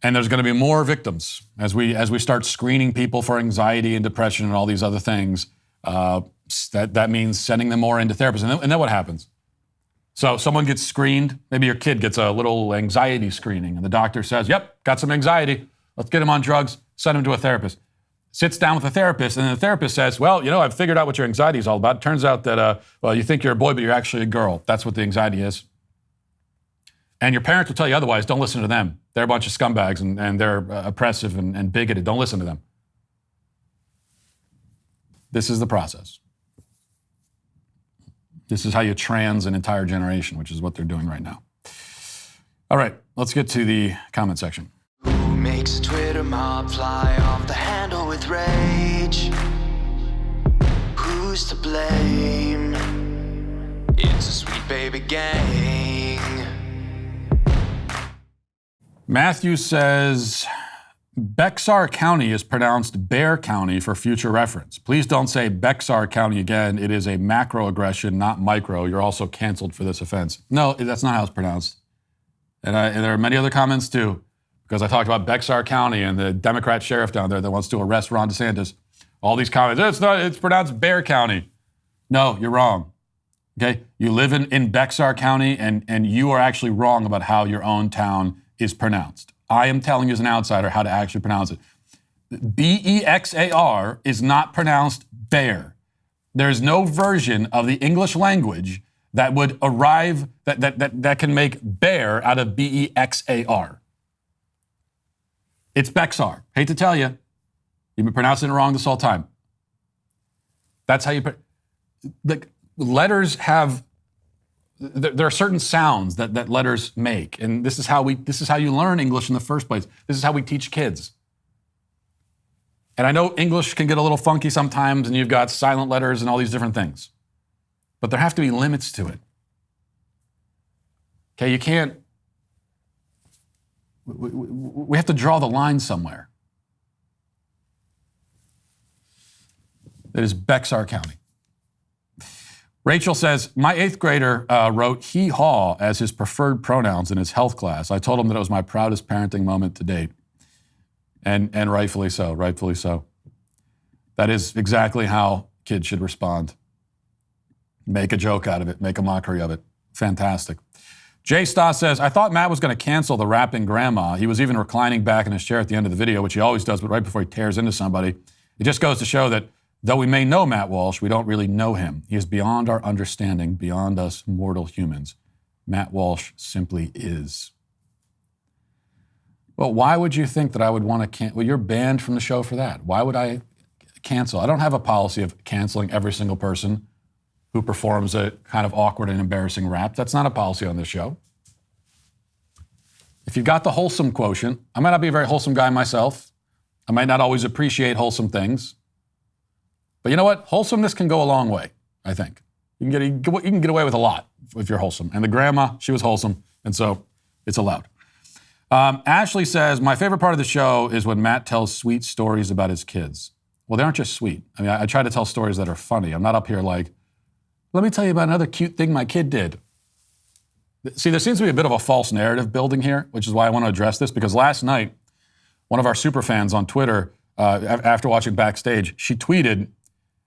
And there's going to be more victims as we start screening people for anxiety and depression and all these other things. That means sending them more into therapists. And then what happens? So someone gets screened. Maybe your kid gets a little anxiety screening, and the doctor says, "Yep, got some anxiety. Let's get him on drugs. Send him to a therapist." Sits down with the therapist, and the therapist says, "Well, I've figured out what your anxiety is all about. It turns out that, you think you're a boy, but you're actually a girl. That's what the anxiety is. And your parents will tell you otherwise. Don't listen to them. They're a bunch of scumbags, and they're oppressive and bigoted. Don't listen to them." This is the process. This is how you trans an entire generation, which is what they're doing right now. All right, let's get to the comment section. Who makes a Twitter mob fly off the handle with rage? Who's to blame? It's a sweet baby gang. Matthew says, Bexar County is pronounced Bear County for future reference. Please don't say Bexar County again. It is a macroaggression, not micro. You're also canceled for this offense. No, that's not how it's pronounced. And there are many other comments too, because I talked about Bexar County and the Democrat sheriff down there that wants to arrest Ron DeSantis. All these comments, it's pronounced Bear County. No, you're wrong. Okay? You live in Bexar County, and you are actually wrong about how your own town is pronounced. I am telling you as an outsider how to actually pronounce it. Bexar is not pronounced bear. There's no version of the English language that would arrive, that can make bear out of Bexar. It's Bexar. Hate to tell you, you've been pronouncing it wrong this whole time. That's how you, the letters have, there are certain sounds that letters make, and this is how you learn English in the first place. This is how we teach kids. And I know English can get a little funky sometimes, and you've got silent letters and all these different things, but there have to be limits to it. Okay, you can't. We have to draw the line somewhere. That is Bexar County. Rachel says, my 8th grader wrote hee-haw as his preferred pronouns in his health class. I told him that it was my proudest parenting moment to date. And rightfully so, rightfully so. That is exactly how kids should respond. Make a joke out of it, make a mockery of it. Fantastic. Jay Stoss says, I thought Matt was going to cancel the rapping grandma. He was even reclining back in his chair at the end of the video, which he always does, but right before he tears into somebody. It just goes to show that though we may know Matt Walsh, we don't really know him. He is beyond our understanding, beyond us mortal humans. Matt Walsh simply is. Well, why would you think that I would want to cancel? Well, you're banned from the show for that. Why would I cancel? I don't have a policy of canceling every single person who performs a kind of awkward and embarrassing rap. That's not a policy on this show. If you've got the wholesome quotient, I might not be a very wholesome guy myself. I might not always appreciate wholesome things. But you know what? Wholesomeness can go a long way, I think. You can get away with a lot if you're wholesome. And the grandma, she was wholesome, and so it's allowed. Ashley says, my favorite part of the show is when Matt tells sweet stories about his kids. Well, they aren't just sweet. I mean, I try to tell stories that are funny. I'm not up here like, let me tell you about another cute thing my kid did. See, there seems to be a bit of a false narrative building here, which is why I want to address this, because last night, one of our super fans on Twitter, after watching Backstage, she tweeted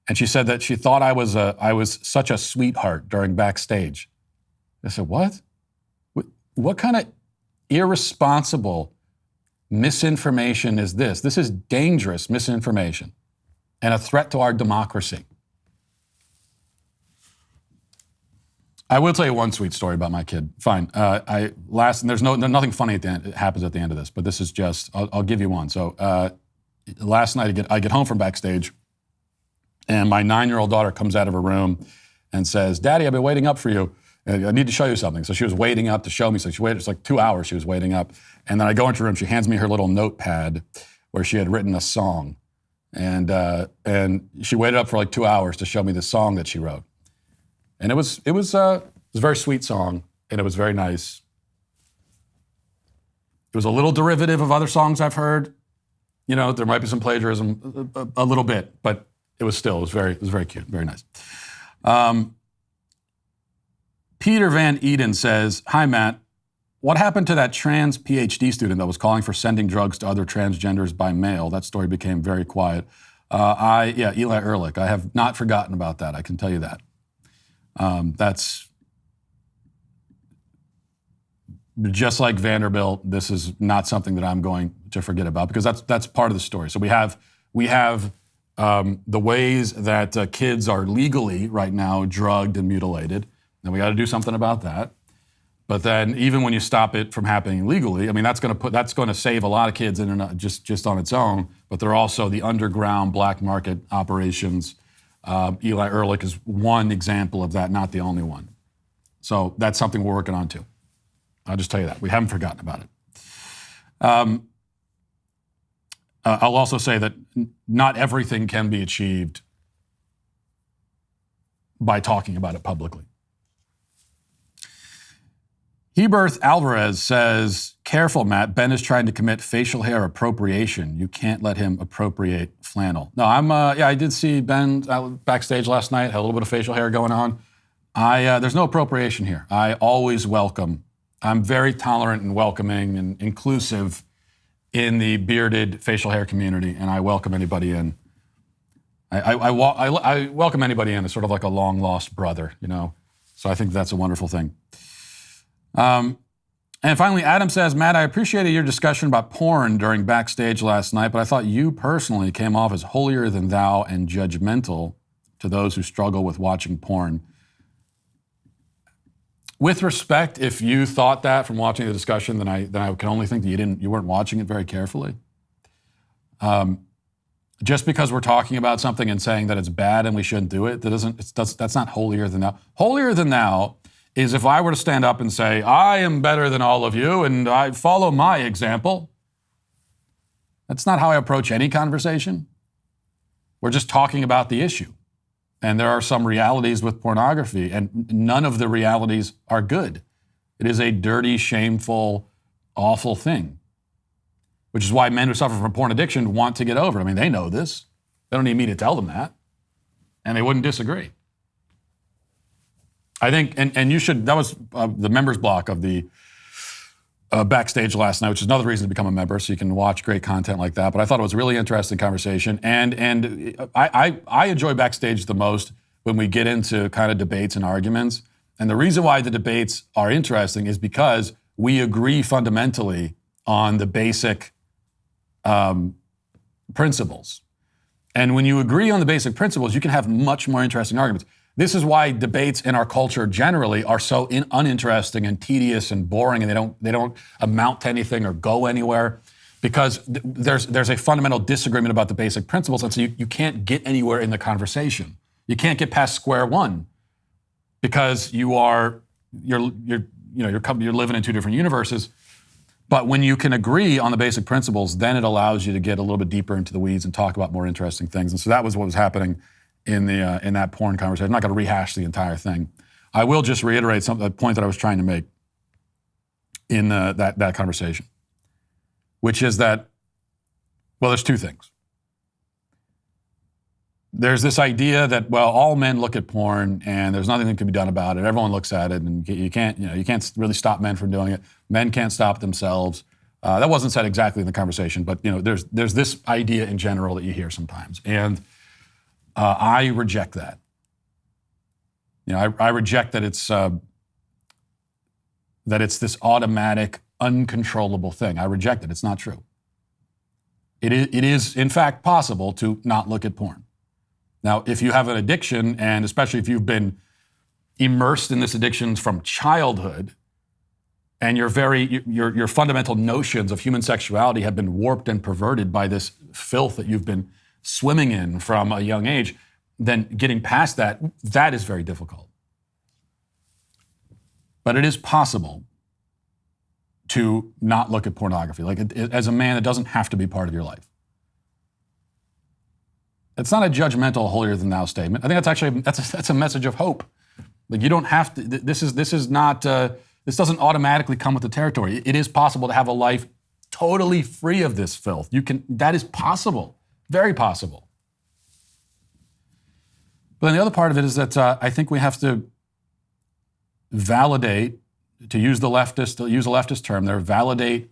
and she said that she thought I was such a sweetheart during Backstage. I said, what? What kind of irresponsible misinformation is this? This is dangerous misinformation and a threat to our democracy. I will tell you one sweet story about my kid. Fine. There's nothing funny at the end. It happens at the end of this, but this is just. I'll give you one. So last night I get home from Backstage, and my 9-year-old daughter comes out of her room and says, "Daddy, I've been waiting up for you. I need to show you something." So she was waiting up to show me. So she waited. It's like 2 hours she was waiting up, and then I go into her room. She hands me her little notepad where she had written a song, and she waited up for like 2 hours to show me the song that she wrote. And it was a very sweet song, and it was very nice. It was a little derivative of other songs I've heard. You know, there might be some plagiarism, a little bit, but it was very cute, very nice. Peter Van Eden says, "Hi, Matt. What happened to that trans PhD student that was calling for sending drugs to other transgenders by mail? That story became very quiet." Eli Ehrlich. I have not forgotten about that. I can tell you that. That's just like Vanderbilt. This is not something that I'm going to forget about, because that's part of the story. So we have the ways that kids are legally right now drugged and mutilated, and we got to do something about that. But then even when you stop it from happening legally, I mean, that's going to save a lot of kids in and just on its own. But there are also the underground black market operations. Eli Ehrlich is one example of that, not the only one. So that's something we're working on too. I'll just tell you that. We haven't forgotten about it. I'll also say that not everything can be achieved by talking about it publicly. Heberth Alvarez says, "Careful, Matt. Ben is trying to commit facial hair appropriation. You can't let him appropriate flannel." No, I did see Ben backstage last night, had a little bit of facial hair going on. There's no appropriation here. I always welcome. I'm very tolerant and welcoming and inclusive in the bearded facial hair community, and I welcome anybody in. I welcome anybody in as sort of like a long lost brother, you know. So I think that's a wonderful thing. And finally, Adam says, "Matt, I appreciated your discussion about porn during Backstage last night, but I thought you personally came off as holier than thou and judgmental to those who struggle with watching porn." With respect, if you thought that from watching the discussion, then I can only think that you weren't watching it very carefully. Just because we're talking about something and saying that it's bad and we shouldn't do it, that's not holier than thou. Holier than thou is if I were to stand up and say, "I am better than all of you and I follow my example." That's not how I approach any conversation. We're just talking about the issue. And there are some realities with pornography, and none of the realities are good. It is a dirty, shameful, awful thing, which is why men who suffer from porn addiction want to get over it. I mean, they know this. They don't need me to tell them that. And they wouldn't disagree. I think, and you should, that was the members block of the Backstage last night, which is another reason to become a member, so you can watch great content like that. But I thought it was a really interesting conversation. And I enjoy Backstage the most when we get into kind of debates and arguments. And the reason why the debates are interesting is because we agree fundamentally on the basic principles. And when you agree on the basic principles, you can have much more interesting arguments. This is why debates in our culture generally are so uninteresting and tedious and boring, and they don't amount to anything or go anywhere, because there's a fundamental disagreement about the basic principles, and so you can't get anywhere in the conversation. You can't get past square one because you're living in two different universes. But when you can agree on the basic principles, then it allows you to get a little bit deeper into the weeds and talk about more interesting things. And so that was what was happening in that porn conversation. I'm not going to rehash the entire thing. I will just reiterate a point that I was trying to make in that conversation, which is that, well, there's two things. There's this idea that, well, all men look at porn and there's nothing that can be done about it. Everyone looks at it, and you can't really stop men from doing it. Men can't stop themselves. That wasn't said exactly in the conversation, but there's this idea in general that you hear sometimes, and I reject that. I reject that it's this automatic, uncontrollable thing. I reject it. It's not true. It is in fact possible to not look at porn. Now, if you have an addiction, and especially if you've been immersed in this addiction from childhood, and your fundamental notions of human sexuality have been warped and perverted by this filth that you've been swimming in from a young age, then getting past that is very difficult. But it is possible to not look at pornography. As a man, it doesn't have to be part of your life. It's not a judgmental, holier than thou statement. I think that's a message of hope. You don't have to. This doesn't automatically come with the territory. It is possible to have a life totally free of this filth. That is possible, very possible. But then the other part of it is that I think we have to validate, to use a leftist term there, validate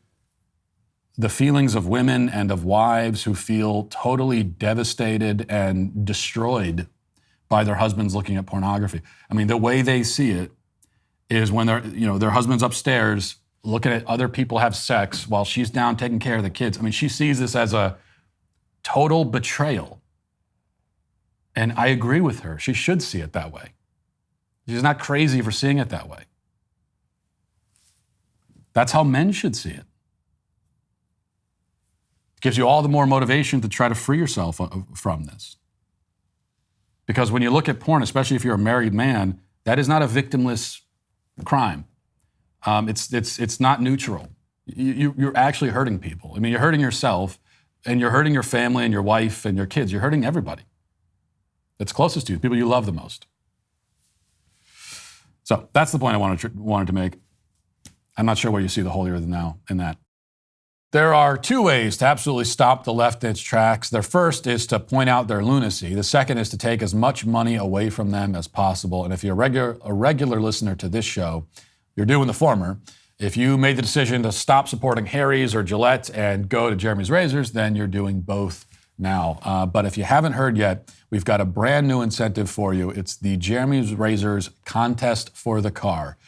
the feelings of women and of wives who feel totally devastated and destroyed by their husbands looking at pornography. I mean, the way they see it is when their husband's upstairs looking at other people have sex while she's down taking care of the kids. I mean, she sees this as a total betrayal. And I agree with her. She should see it that way. She's not crazy for seeing it that way. That's how men should see it. It gives you all the more motivation to try to free yourself from this. Because when you look at porn, especially if you're a married man, that is not a victimless crime. It's not neutral. You're actually hurting people. I mean, you're hurting yourself, and you're hurting your family and your wife and your kids. You're hurting everybody that's closest to you, people you love the most. So that's the point I wanted to make. I'm not sure where you see the holier than thou in that. There are two ways to absolutely stop the left in its tracks. Their first is to point out their lunacy. The second is to take as much money away from them as possible. And if you're a regular listener to this show, you're doing the former. If you made the decision to stop supporting Harry's or Gillette and go to Jeremy's Razors, then you're doing both now. But if you haven't heard yet, we've got a brand new incentive for you. It's the Jeremy's Razors Contest for the Car.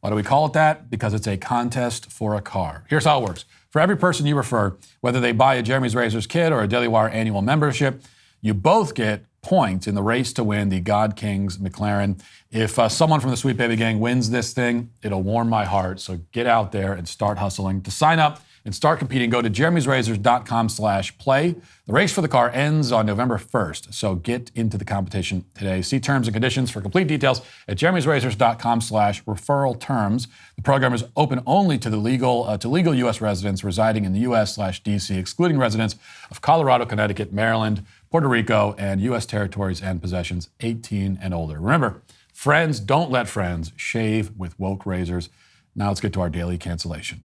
Why do we call it that? Because it's a contest for a car. Here's how it works. For every person you refer, whether they buy a Jeremy's Razors kit or a Daily Wire annual membership, you both get points in the race to win the God Kings McLaren. If someone from the Sweet Baby Gang wins this thing, it'll warm my heart. So get out there and start hustling. To sign up and start competing, go to jeremysrazors.com/play. The race for the car ends on November 1st, so get into the competition today. See terms and conditions for complete details at jeremysrazors.com/referral terms. The program is open only to legal U.S. residents residing in the U.S./D.C., excluding residents of Colorado, Connecticut, Maryland, Puerto Rico, and U.S. territories and possessions 18 and older. Remember, friends don't let friends shave with woke razors. Now let's get to our daily cancellation.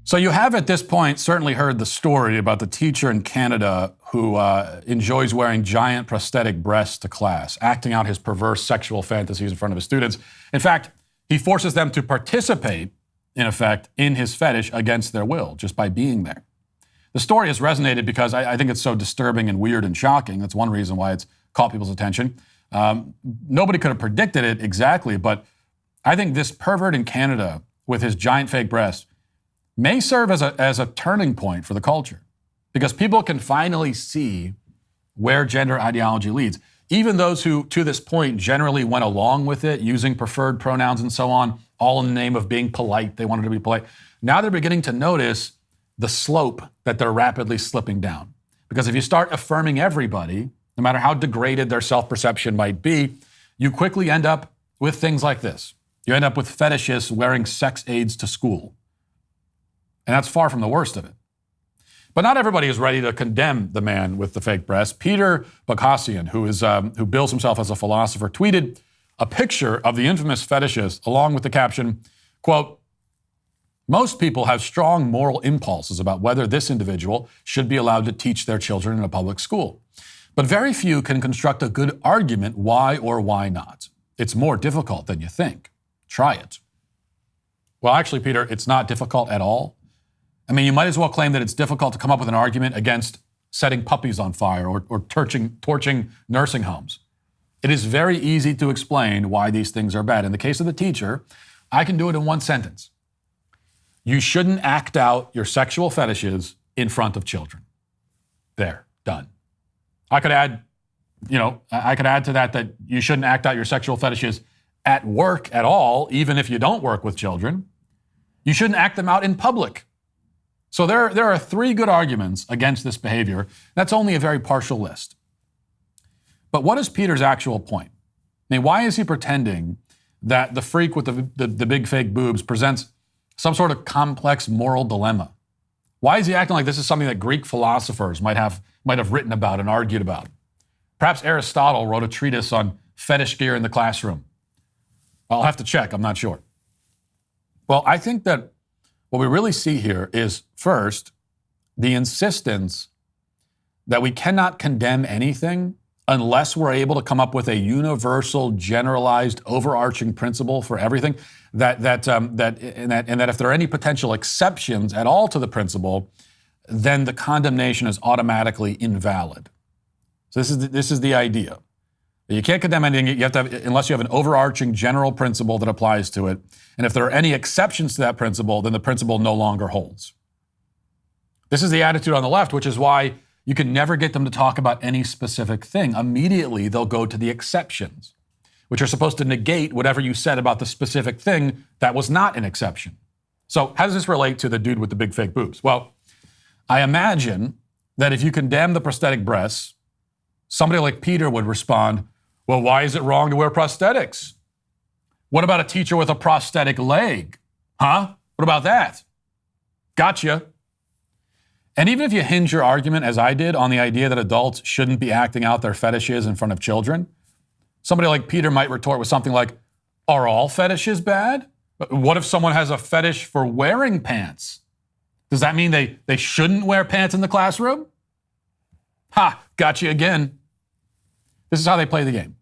So you have at this point certainly heard the story about the teacher in Canada who enjoys wearing giant prosthetic breasts to class, acting out his perverse sexual fantasies in front of his students. In fact, he forces them to participate, in effect, in his fetish against their will, just by being there. The story has resonated because I think it's so disturbing and weird and shocking. That's one reason why it's caught people's attention. Nobody could have predicted it exactly, but I think this pervert in Canada with his giant fake breasts may serve as a turning point for the culture, because people can finally see where gender ideology leads. Even those who, to this point, generally went along with it, using preferred pronouns and so on, all in the name of being polite. They wanted to be polite. Now they're beginning to notice the slope that they're rapidly slipping down. Because if you start affirming everybody, no matter how degraded their self-perception might be, you quickly end up with things like this. You end up with fetishists wearing sex aids to school. And that's far from the worst of it. But not everybody is ready to condemn the man with the fake breasts. Peter Boghossian, who bills himself as a philosopher, tweeted a picture of the infamous fetishist along with the caption, quote, "Most people have strong moral impulses about whether this individual should be allowed to teach their children in a public school. But very few can construct a good argument why or why not. It's more difficult than you think. Try it." Well, actually, Peter, it's not difficult at all. I mean, you might as well claim that it's difficult to come up with an argument against setting puppies on fire or torching nursing homes. It is very easy to explain why these things are bad. In the case of the teacher, I can do it in one sentence. You shouldn't act out your sexual fetishes in front of children. There, done. I could add to that you shouldn't act out your sexual fetishes at work at all, even if you don't work with children. You shouldn't act them out in public. So there are 3 good arguments against this behavior. That's only a very partial list. But what is Peter's actual point? I mean, why is he pretending that the freak with the big fake boobs presents some sort of complex moral dilemma? Why is he acting like this is something that Greek philosophers might have written about and argued about? Perhaps Aristotle wrote a treatise on fetish gear in the classroom. I'll have to check, I'm not sure. Well, I think that what we really see here is, first, the insistence that we cannot condemn anything unless we're able to come up with a universal, generalized, overarching principle for everything, and that if there are any potential exceptions at all to the principle, then the condemnation is automatically invalid. So this is the idea. You can't condemn anything you have to have, unless you have an overarching general principle that applies to it. And if there are any exceptions to that principle, then the principle no longer holds. This is the attitude on the left, which is why you can never get them to talk about any specific thing. Immediately, they'll go to the exceptions, which are supposed to negate whatever you said about the specific thing that was not an exception. So how does this relate to the dude with the big fake boobs? Well, I imagine that if you condemn the prosthetic breasts, somebody like Peter would respond, well, why is it wrong to wear prosthetics? What about a teacher with a prosthetic leg? Huh? What about that? Gotcha. And even if you hinge your argument, as I did, on the idea that adults shouldn't be acting out their fetishes in front of children, somebody like Peter might retort with something like, are all fetishes bad? What if someone has a fetish for wearing pants? Does that mean they shouldn't wear pants in the classroom? Ha, gotcha again. This is how they play the game.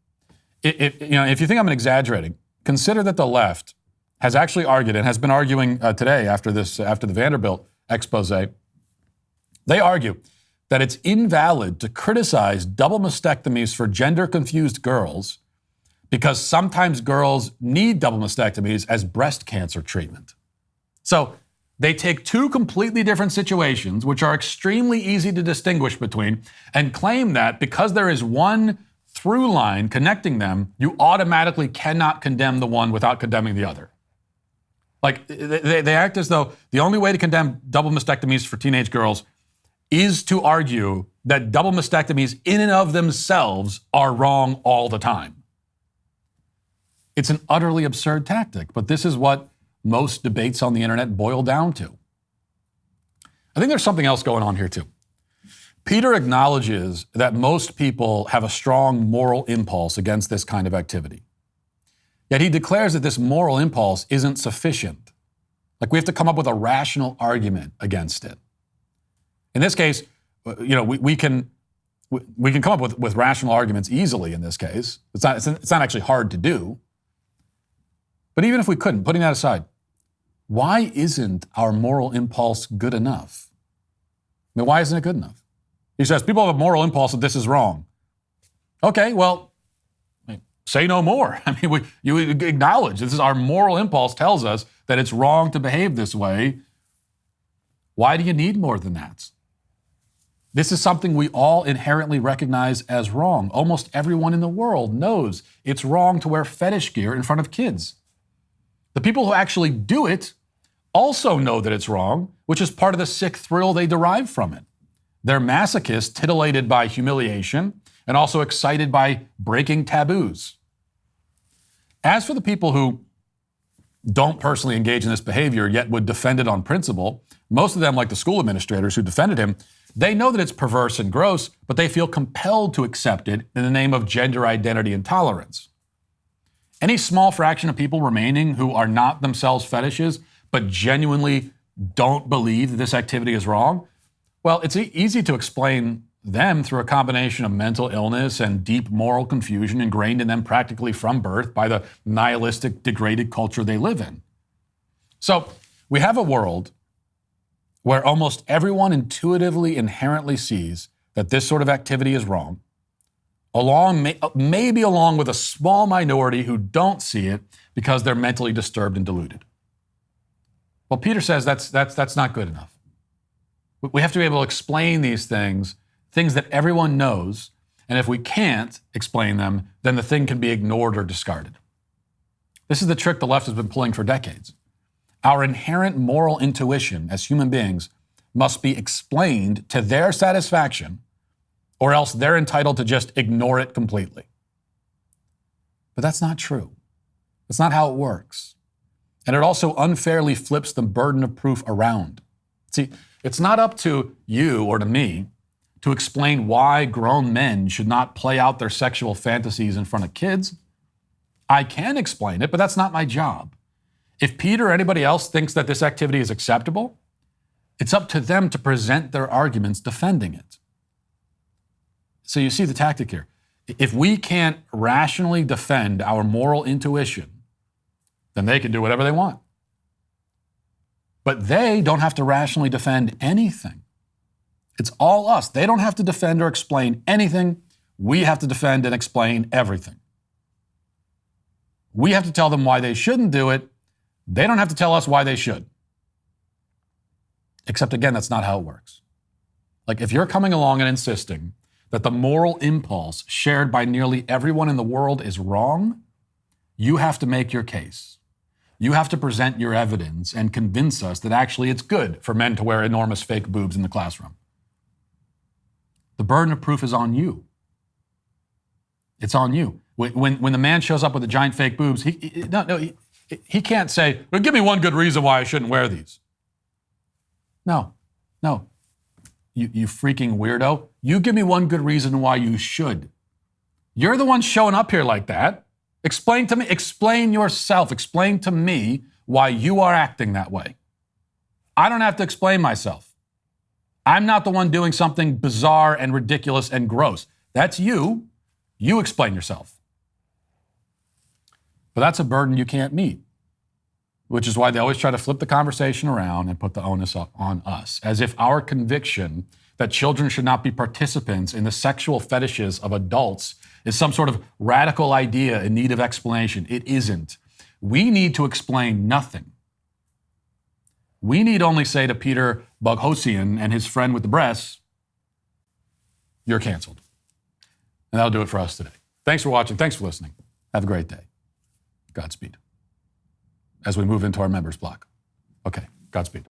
If you think I'm exaggerating, consider that the left has actually argued and has been arguing today after the Vanderbilt expose. They argue that it's invalid to criticize double mastectomies for gender-confused girls because sometimes girls need double mastectomies as breast cancer treatment. So they take 2 completely different situations, which are extremely easy to distinguish between, and claim that because there is one through line connecting them, you automatically cannot condemn the one without condemning the other. Like, they act as though the only way to condemn double mastectomies for teenage girls is to argue that double mastectomies in and of themselves are wrong all the time. It's an utterly absurd tactic, but this is what most debates on the internet boil down to. I think there's something else going on here too. Peter acknowledges that most people have a strong moral impulse against this kind of activity. Yet he declares that this moral impulse isn't sufficient. Like, we have to come up with a rational argument against it. In this case, we can come up with rational arguments easily in this case. It's not actually hard to do. But even if we couldn't, putting that aside, why isn't our moral impulse good enough? I mean, why isn't it good enough? He says, people have a moral impulse that this is wrong. Okay, well, say no more. I mean, you acknowledge this is our moral impulse tells us that it's wrong to behave this way. Why do you need more than that? This is something we all inherently recognize as wrong. Almost everyone in the world knows it's wrong to wear fetish gear in front of kids. The people who actually do it also know that it's wrong, which is part of the sick thrill they derive from it. They're masochists, titillated by humiliation, and also excited by breaking taboos. As for the people who don't personally engage in this behavior, yet would defend it on principle, most of them, like the school administrators who defended him, they know that it's perverse and gross, but they feel compelled to accept it in the name of gender identity and tolerance. Any small fraction of people remaining who are not themselves fetishes, but genuinely don't believe that this activity is wrong, well, it's easy to explain them through a combination of mental illness and deep moral confusion ingrained in them practically from birth by the nihilistic, degraded culture they live in. So we have a world where almost everyone intuitively, inherently sees that this sort of activity is wrong, maybe along with a small minority who don't see it because they're mentally disturbed and deluded. Well, Peter says that's not good enough. We have to be able to explain these things that everyone knows, and if we can't explain them, then the thing can be ignored or discarded. This is the trick the left has been pulling for decades. Our inherent moral intuition as human beings must be explained to their satisfaction, or else they're entitled to just ignore it completely. But that's not true. That's not how it works. And it also unfairly flips the burden of proof around. See, it's not up to you or to me to explain why grown men should not play out their sexual fantasies in front of kids. I can explain it, but that's not my job. If Peter or anybody else thinks that this activity is acceptable, it's up to them to present their arguments defending it. So you see the tactic here. If we can't rationally defend our moral intuition, then they can do whatever they want. But they don't have to rationally defend anything. It's all us. They don't have to defend or explain anything. We have to defend and explain everything. We have to tell them why they shouldn't do it. They don't have to tell us why they should. Except again, that's not how it works. Like if you're coming along and insisting that the moral impulse shared by nearly everyone in the world is wrong, you have to make your case. You have to present your evidence and convince us that actually it's good for men to wear enormous fake boobs in the classroom. The burden of proof is on you. It's on you. When the man shows up with the giant fake boobs, he can't say, well, give me one good reason why I shouldn't wear these. No. You freaking weirdo. You give me one good reason why you should. You're the one showing up here like that. Explain to me, explain yourself, explain to me why you are acting that way. I don't have to explain myself. I'm not the one doing something bizarre and ridiculous and gross. That's you. You explain yourself. But that's a burden you can't meet, which is why they always try to flip the conversation around and put the onus on us, as if our conviction that children should not be participants in the sexual fetishes of adults is some sort of radical idea in need of explanation. It isn't. We need to explain nothing. We need only say to Peter Boghossian and his friend with the breasts, you're canceled. And that'll do it for us today. Thanks for watching. Thanks for listening. Have a great day. Godspeed. As we move into our members block. Okay, Godspeed.